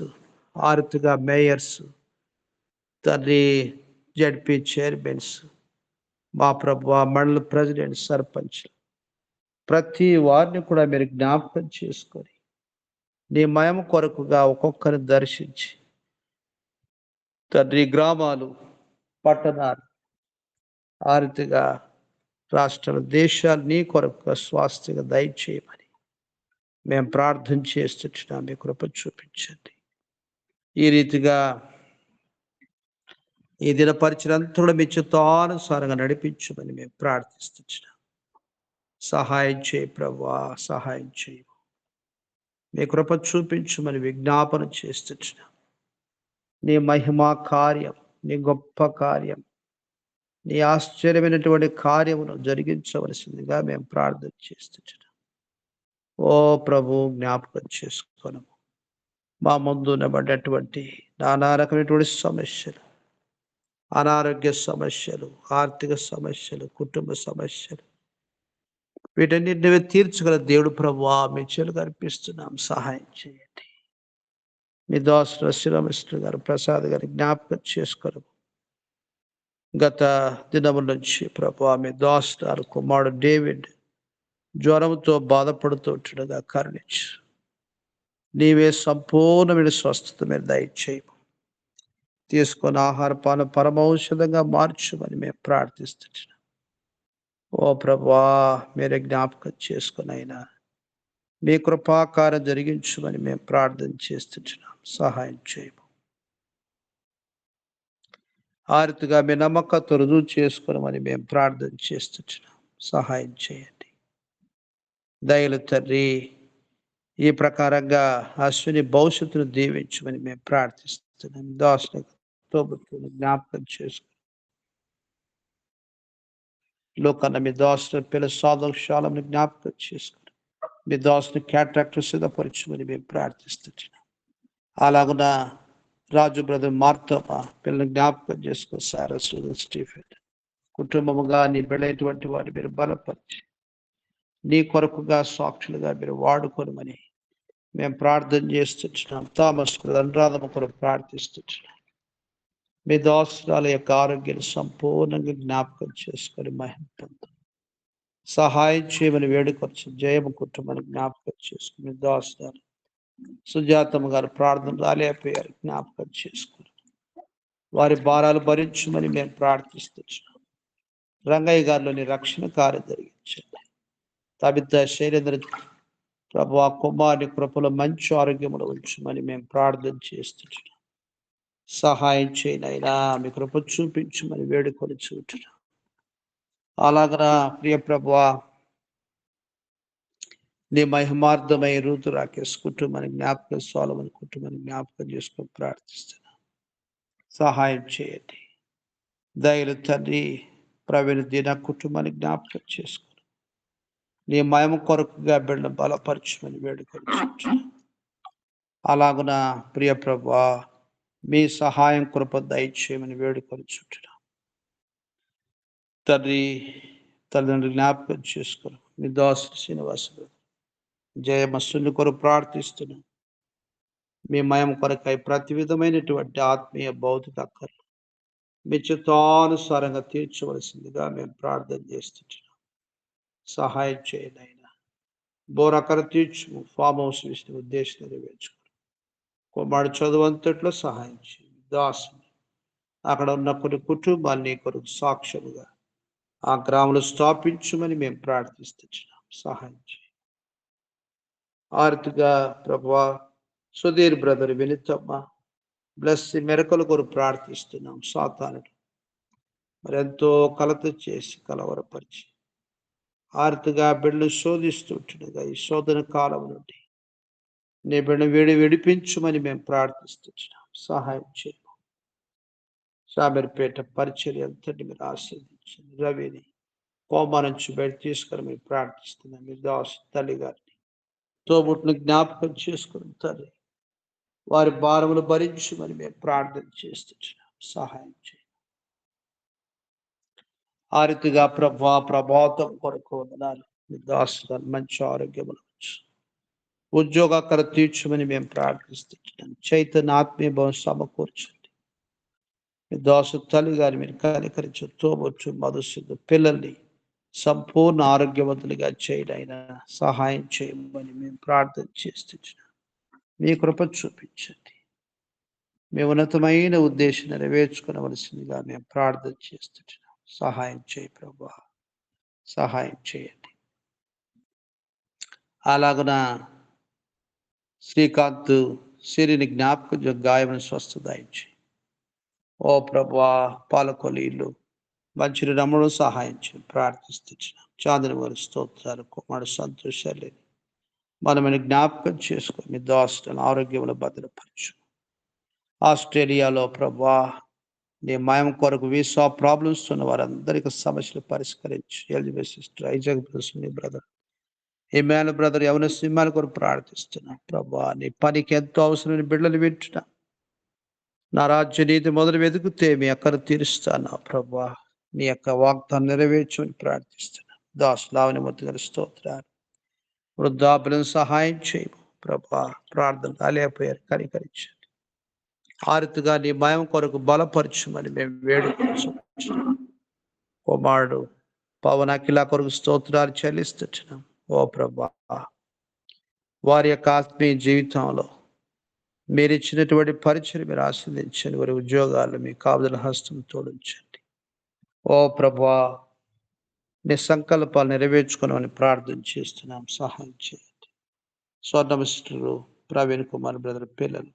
ఆరుతుగా మేయర్స్, తండ్రి జడ్పీ చైర్మన్స్, మా ప్రభు మండల ప్రెసిడెంట్, సర్పంచ్, ప్రతి వారిని కూడా మీరు జ్ఞాపకం చేసుకొని నీ మహిమ కొరకుగా ఒక్కొక్కరిని దర్శించి తండ్రి గ్రామాలు, పట్టణాలు, ఆ రీతిగా రాష్ట్రాలు, దేశాలు నీ కొరకు స్వాస్థ్యంగా దయచేయమని మేము ప్రార్థన చేస్తున్నాం. మీ కృప చూపించండి. ఈ రీతిగా ఈ దిన పరిచయంతా కూడా మీ చిత్తానుసారంగా నడిపించమని మేము ప్రార్థిస్తున్నాం. సహాయం చేయి ప్రభువా, సహాయం చేయి. మీ కృప చూపించమని విజ్ఞాపన చేస్తున్నాం. నీ మహిమా కార్యం, నీ గొప్ప కార్యం, నీ ఆశ్చర్యమైనటువంటి కార్యమును జరిగించవలసిందిగా మేము ప్రార్థన చేస్తున్నాం. ఓ ప్రభు, జ్ఞాపకం చేసుకోనము. మా ముందు ఉన్నబడ్డటువంటి నానా రకమైనటువంటి సమస్యలు, అనారోగ్య సమస్యలు, ఆర్థిక సమస్యలు, కుటుంబ సమస్యలు, వీటన్నిటిని తీర్చగల దేవుడు ప్రభువా, మీ చేతులకు అర్పిస్తున్నాం. సహాయం చేయండి. మీ దాసుడు శ్రీరామకృష్ణ గారు, ప్రసాద్ గారి జ్ఞాపకం చేసుకోరు. గత దినముల నుంచి ప్రభువా, మీ దాసుడు కుమారుడు డేవిడ్ జ్వరంతో బాధపడుతూ ఉంటుండగా కరుణించు. నీవే సంపూర్ణమైన స్వస్థత మీద దయచేయము. తీసుకొని ఆహార పాన పరమౌషధంగా మార్చమని మేము ప్రార్థిస్తున్నాం. ఓ ప్రభువా, మీరే జ్ఞాపకం చేసుకుని అయినా మీ కృపాకారం జరిగించమని మేము ప్రార్థన చేస్తున్నాం. సహాయం చేయము. ఆ రీతిగా మీ నమ్మకంతో రుజువు చేసుకోనమని మేము ప్రార్థన చేస్తున్నాం. సహాయం చేయండి. దయలు తండ్రి, ఈ ప్రకారంగా అశ్విని భవిష్యత్తును దీవించమని మేము ప్రార్థిస్తున్నాం. దాసులతో జ్ఞాపకం చేసుకుని లోకన్న మీ దాసుల పిల్ల సాధకశాలను జ్ఞాపకం చేసుకుని మీ దాసుని క్యాట్రాక్టర్ సిద్ధపరచమని మేము ప్రార్థిస్తున్నాం. అలాగున రాజు బ్రదర్ మార్తమ్మ పిల్లల్ని జ్ఞాపకం చేసుకో. సారస్వత స్టీఫెన్ కుటుంబముగా నీ బిడ్డైనటువంటి వారిని మీరు బలపరిచి నీ కొరకుగా సాక్షులుగా మీరు వాడుకోనమని మేము ప్రార్థన చేస్తున్నాం. థామస్ అనురాధమ కొరకు ప్రార్థిస్తున్నాం. మీ దాసురాల యొక్క ఆరోగ్యాన్ని సంపూర్ణంగా జ్ఞాపకం చేసుకొని మహిమ పొందు. సహాయం చేయమని వేడుకొచ్చు. జయము కుటుంబాన్ని జ్ఞాపకం చేసుకుని దాసురాలు సుజాతమ్మ గారు ప్రార్థన రాలేకపోయారు, జ్ఞాపకం చేసుకుని వారి భారాలు భరించమని మేము ప్రార్థిస్తున్నాం. రంగయ్య గారిలోని రక్షణ కార్యం జరిగించండి. తబిత శైలేంద్ర ప్రభు ఆ కుమారుని కృపలో మంచి ఆరోగ్యములు ఉంచమని మేము ప్రార్థన చేస్తున్నాం. సహాయం చేయనైనా మీ కృప చూపించమని వేడుకొని చూటున్నాం. అలాగనా ప్రియ ప్రభువా, నీ మహిమార్థమై రూతు రాకేష్ కుటుంబాన్ని జ్ఞాపకం, సోలమన్ కుటుంబాన్ని జ్ఞాపకం చేసుకొని ప్రార్థిస్తున్నాం. సహాయం చేయండి. దయలు తండ్రి ప్రవీణ దిన కుటుంబాన్ని జ్ఞాపకం చేసుకుని నీ మహిమ కొరకుగా బిడ్డను బలపరచమని వేడుకొని అలాగున ప్రియ ప్రభువా, మీ సహాయం కృప దయచేయమని వేడుకొని చుంటున్నాం. తండ్రి తల్లిదండ్రులు జ్ఞాపకం చేసుకుని మీ దాసుడు శ్రీనివాసుడు జయమస్సుని కొరకు ప్రార్థిస్తున్నాం. మీ మయం కొరకై ప్రతి విధమైనటువంటి ఆత్మీయ భౌతిక అక్కర్లు మీ చిత్తానుసారంగా తీర్చవలసిందిగా మేము ప్రార్థన చేస్తున్నాం. సహాయం చేయండి అయినా బోరకర తీర్చు, ఫామ్ హౌస్ విషయం ఉద్దేశం నెరవేర్చుకుని కుమారుడు చదువు అంతట్లో సహాయం చేయండి. దాసుని అక్కడ ఉన్న కొన్ని కుటుంబాన్ని కొరకు సాక్ష్యముగా ఆ గ్రామంలో స్థాపించమని మేము ప్రార్థిస్తున్నాం. సహాయం చేయండి. ఆర్తిగా ప్రభువా, సుధీర్ బ్రదర్ వినితమ్మ బ్లెస్ మెరకల కొరకు ప్రార్థిస్తున్నాం. సాతానుడు మరి ఎంతో కలత చేసి కలవరపరిచి ఆర్తిగా బిడ్డలు శోధిస్తుంటుండగా ఈ శోధన కాలం నుండి నీ బిడ్డ విడిపించమని మేము ప్రార్థిస్తున్నాం. సహాయం చేయము. షామీర్పేట పరిచర్య అంతటి మీరు ఆశీర్వదించండి. రవిని కోమా నుంచి బయట తీసుకొని మేము ప్రార్థిస్తున్నాం. మీ దాసు తల్లి గారిని తోబుట్టును జ్ఞాపకం చేసుకుని తండ్రి వారి భారములు భరించమని మేము ప్రార్థన చేస్తున్నాం. సహాయం చేయండి. ఆ రీతిగా ప్రభాతం కొరకు వందనాలు. మీ దాసు మంచి ఆరోగ్యములు ఉద్యోగాకర తీర్చమని మేము ప్రార్థిస్తున్నాం. చైతన్య ఆత్మీయ భవం సమకూర్చండి. మీ దాసు తల్లి గారి మీరు కనికరించు తోబొచ్చు మధుసిద్ధ పిల్లల్ని సంపూర్ణ ఆరోగ్యవంతులుగా చేయడైనా సహాయం చేయమని మేము ప్రార్థన చేస్తున్నాం. మీ కృప చూపించండి. మీ ఉన్నతమైన ఉద్దేశం నెరవేర్చుకోవలసిందిగా మేము ప్రార్థన చేస్తున్నాం. సహాయం చేయి ప్రభువా, సహాయం చేయండి. అలాగున శ్రీకాంత్ సిరిని జ్ఞాపకం గాయమైన స్వస్థత ఇచ్చి ఓ ప్రభువా, పాలకొలీలు మంచి రమణు సహాయం చేయి ప్రార్థిస్తున్నాం. చాంద్రని వారి స్తోత్రాలు కుమారుడు సంతోషాలు మనమని జ్ఞాపకం చేసుకొని మీ దాసులను ఆరోగ్యంలో భద్రపరచు. ఆస్ట్రేలియాలో ప్రభువా, నీ మయం కొరకు వీసా ప్రాబ్లమ్స్ ఉన్న వారందరికీ సమస్యలు పరిష్కరించు. ఎలిజబెత్ సిస్టర్, ఐజాక్ బ్రదర్, ఇమాను బ్రదర్, ఎవరి సింహాల కొరకు ప్రార్థిస్తున్నాం. ప్రభువా, నీ పనికి ఎంతో అవసరమైన బిడ్డలు వింటున్నా. నా రాజ్య నీతి మొదలు వెతుకుతే మీ అక్కను తీరుస్తాను. ప్రభువా, నీ యొక్క వాగ్దానం నెరవేర్చమని ప్రార్థిస్తున్నా. దాసులావని మొత్తం స్తోత్రాలు. వృద్ధాపులను సహాయం చేయము ప్రభా. ప్రార్థన రాలేకపోయారు, కనికరించండి. ఆరుతుగా నీ భయం కొరకు బలపరచుమని మేము వేడుకొచ్చు. కుమారుడు పవన్ అఖిల కొరకు స్తోత్రాలు చెల్లిస్తున్నాం. ఓ ప్రభా, వారి యొక్క ఆత్మీయ జీవితంలో మీరు ఇచ్చినటువంటి పరిచయం మీరు ఆస్వాదించండి. వారి ఉద్యోగాలు మీ కాపుదల హస్తం తోడించండి. ఓ ప్రభా, నీ సంకల్పాలు నెరవేర్చుకోమని ప్రార్థన చేస్తున్నాం. సహాయం చేయండి. స్వర్ణమిస్టరు ప్రవీణ్ కుమార్ బ్రదర్ పిల్లలు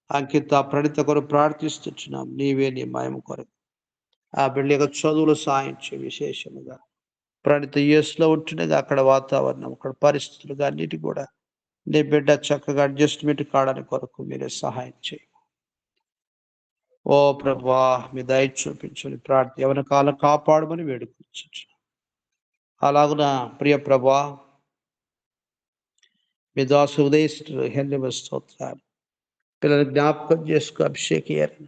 అంకిత ప్రణిత కొరకు ప్రార్థిస్తున్నాం. నీవే నీ మయం కొరకు ఆ బిడ్డ యొక్క చదువులు సాయం చేయ. విశేషముగా ప్రణిత యూఎస్లో ఉంటుండగా అక్కడ వాతావరణం, అక్కడ పరిస్థితులుగా అన్నిటి కూడా నీ బిడ్డ చక్కగా అడ్జస్ట్మెంట్ కావడానికి కొరకు మీరే సహాయం చేయ. ఓ ప్రభా, మీ దయ చూపించని యవన కాలం కాపాడమని వేడుకొచ్చు. అలాగున ప్రియ ప్రభా, మీ దాసు ఉదయిస్తారు హెన్రీ స్తోత్రాలు. పిల్లలు జ్ఞాపకం చేసుకో, అభిషేకయ్యారు.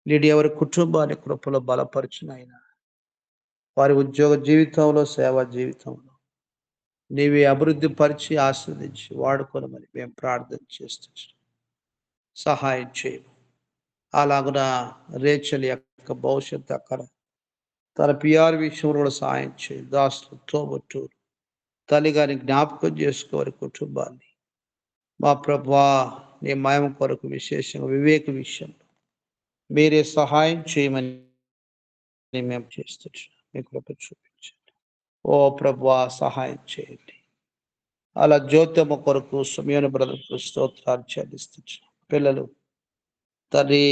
లీడి ఎవరి కుటుంబాన్ని కృపలో బలపరిచిన ఆయన వారి ఉద్యోగ జీవితంలో, సేవా జీవితంలో నీవే అభివృద్ధి పరిచి ఆస్వాదించి వాడుకోనమని మేము ప్రార్థన చేస్తున్నాం. సహాయం చేయము. అలాగున రేచల్ యొక్క భవిష్యత్తు అక్కడ తన పిఆర్ విషయంలో కూడా సహాయం చేయి. దాసులు తోబొట్టు తల్లిగారిని జ్ఞాపకం చేసుకోవాలి. కుటుంబాన్ని మా ప్రభువా, నీ మహిమ కొరకు విశేషంగా వివేక విషయంలో మీరే సహాయం చేయమని మేము చేస్తున్నాం. మీ కృప చూపించండి. ఓ ప్రభువా, సహాయం చేయండి. అలా జ్యోతమ్మ కొరకు, సమయాన బ్రదర్కు స్తోత్రాలు చెల్లిస్తున్నాం. పిల్లలు తండ్రి,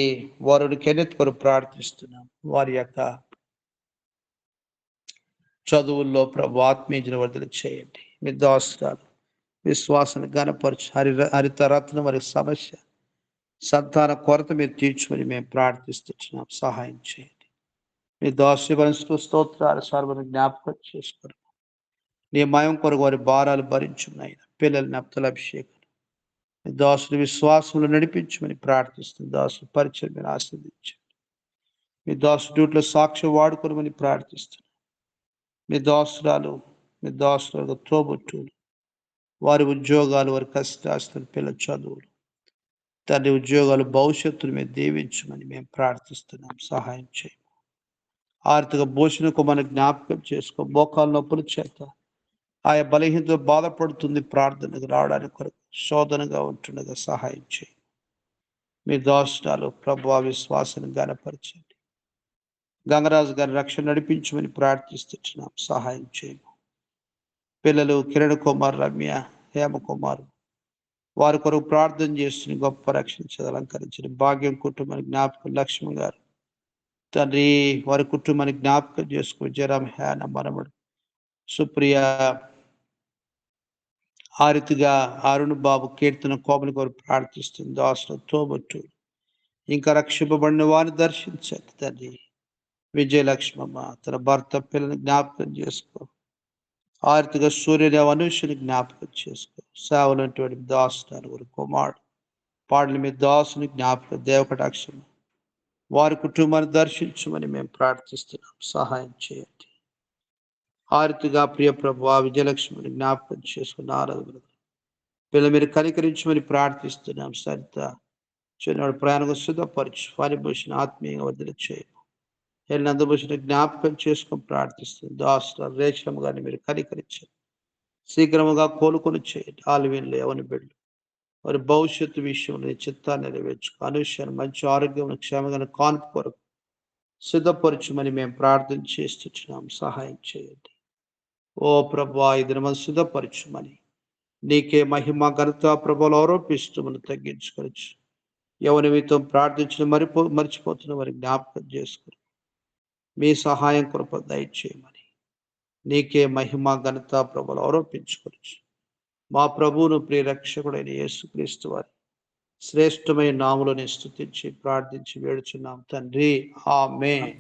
వారుని కెనెత్ కొరకు ప్రార్థిస్తున్నాం. వారి యొక్క చదువుల్లో ప్రభు ఆత్మీయ వర్ధన చేయండి. మీ దాసురాలు విశ్వాసాన్ని గణపరచు. హరిత రత్నం వారి సమస్య సంతాన కొరత మీరు తీర్చుమని మేము ప్రార్థిస్తున్నాం. సహాయం చేయండి. మీ దాసు స్తోత్రాలు సర్వను జ్ఞాపకం చేసుకోరు. నీ మయం కొరకు వారి భారాలు భరించున్నాయి. పిల్లల్ని అభిషేకం మీ దాసుని విశ్వాసంలో నడిపించమని ప్రార్థిస్తుంది. దాసు పరిచయం మీరు ఆస్వాదించండి. మీ దాసు డ్యూట్లో సాక్ష్యం వాడుకోమని ప్రార్థిస్తున్నాం. మీ దాసురాలు తోబుట్టులు, వారి ఉద్యోగాలు, వారి కష్టాస్తులు, పిల్లల చదువులు, తండ్రి ఉద్యోగాలు, భవిష్యత్తును మేము దీవించమని మేము ప్రార్థిస్తున్నాం. సహాయం చేయం. ఆర్థిక భూషణకు మన జ్ఞాపకం చేసుకో. మోకాలు నొప్పుల చేత ఆయా బలహీనతో బాధపడుతుంది. ప్రార్థనకు రావడానికి కొరకు శోధనగా ఉంటుండగా సహాయం చేయి. మీ దాసురాలు ప్రభు విశ్వాసాన్ని గణపరచండి. గంగరాజు గారి రక్షణ నడిపించమని ప్రార్థిస్తున్నాం. సహాయం చేయము. పిల్లలు కిరణ్ కుమార్, రమ్య, హేమకుమార్, వారి కొరకు ప్రార్థన చేస్తున్న గొప్ప రక్షణ అలంకరించిన భాగ్యం కుటుంబానికి జ్ఞాపకం. లక్ష్మి గారు తండ్రి, వారి కుటుంబాన్ని జ్ఞాపకం చేసుకుని జరం, హేన, మనముడు, సుప్రియ, ఆ రీతిగా అరుణ్ బాబు, కీర్తన, కోమలి కొరకు ప్రార్థిస్తుంది. దాసులు తోబట్టు ఇంకా రక్షింపబడిన వారిని దర్శించండి తండ్రి. విజయలక్ష్మమ్మ తన భర్త, పిల్లల్ని జ్ఞాపకం చేసుకో. ఆర్థిక సూర్యుని అనుషుని జ్ఞాపకం చేసుకో. సేవలంటి దాసు నలుగురు కుమారుడు పాటల మీద దాసుని జ్ఞాపకం. దేవకటాక్షం వారి కుటుంబాన్ని దర్శించమని మేము ప్రార్థిస్తున్నాం. సహాయం చేయండి. ఆర్థిగా ప్రియ ప్రభు విజయలక్ష్మిని జ్ఞాపకం చేసుకుని ఆరాధన పిల్లలు మీరు కనికరించమని ప్రార్థిస్తున్నాం. సరిత చిన్నవాడు ప్రయాణం సిద్ధపరచు. వారి భూషణ ఆత్మీయంగా వదిలి చేయము. అందభూషణ జ్ఞాపకం చేసుకొని ప్రార్థిస్తుంది. దాసు రేషమ్మ గారిని మీరు కనికరించండి. శీఘ్రముగా కోలుకొని చేయండి. ఆలవీన్లు, ఎవరి బిడ్డలు వారి భవిష్యత్తు విషయంలో చిత్తాన్ని నెరవేర్చుకో. అనుష్యాన్ని మంచి ఆరోగ్యం, క్షేమగా కాన్పు కొరకు సిద్ధపరచుమని మేము ప్రార్థన చేస్తున్నాం. సహాయం చేయండి. ఓ ప్రభా, ఈ దినం సిద్ధపరచుమని నీకే మహిమ, ఘనత, ప్రభువులు ఆరోపిస్తూ మనం తగ్గించుకోవచ్చు. ఎవరి మీతో ప్రార్థించిన మర్చిపోతున్న వారి జ్ఞాపకం చేసుకుని మీ సహాయం కృప దయచేయమని నీకే మహిమ, ఘనత, ప్రభువులు ఆరోపించుకోవచ్చు. మా ప్రభువును ప్రియరక్షకుడైన యేసుక్రీస్తు వారి శ్రేష్టమైన నామములోనే స్తుతించి ప్రార్థించి వేడుచున్నాం తండ్రి. ఆమేన్.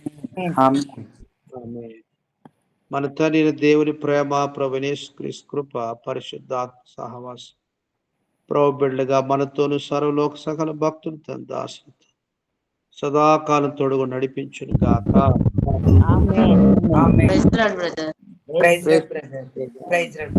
మన తండ్రి దేవుని ప్రేమ, ప్రభు యేసుక్రీస్తు కృప, పరిశుద్ధాత్మ సహవాసం ప్రభు బిడ్డలుగా మనతోను సర్వలోక సకల భక్తులు తన దాసులతో సదాకాలం తోడుగా నడిపించును గాక. Praise lord brother. Praise lord.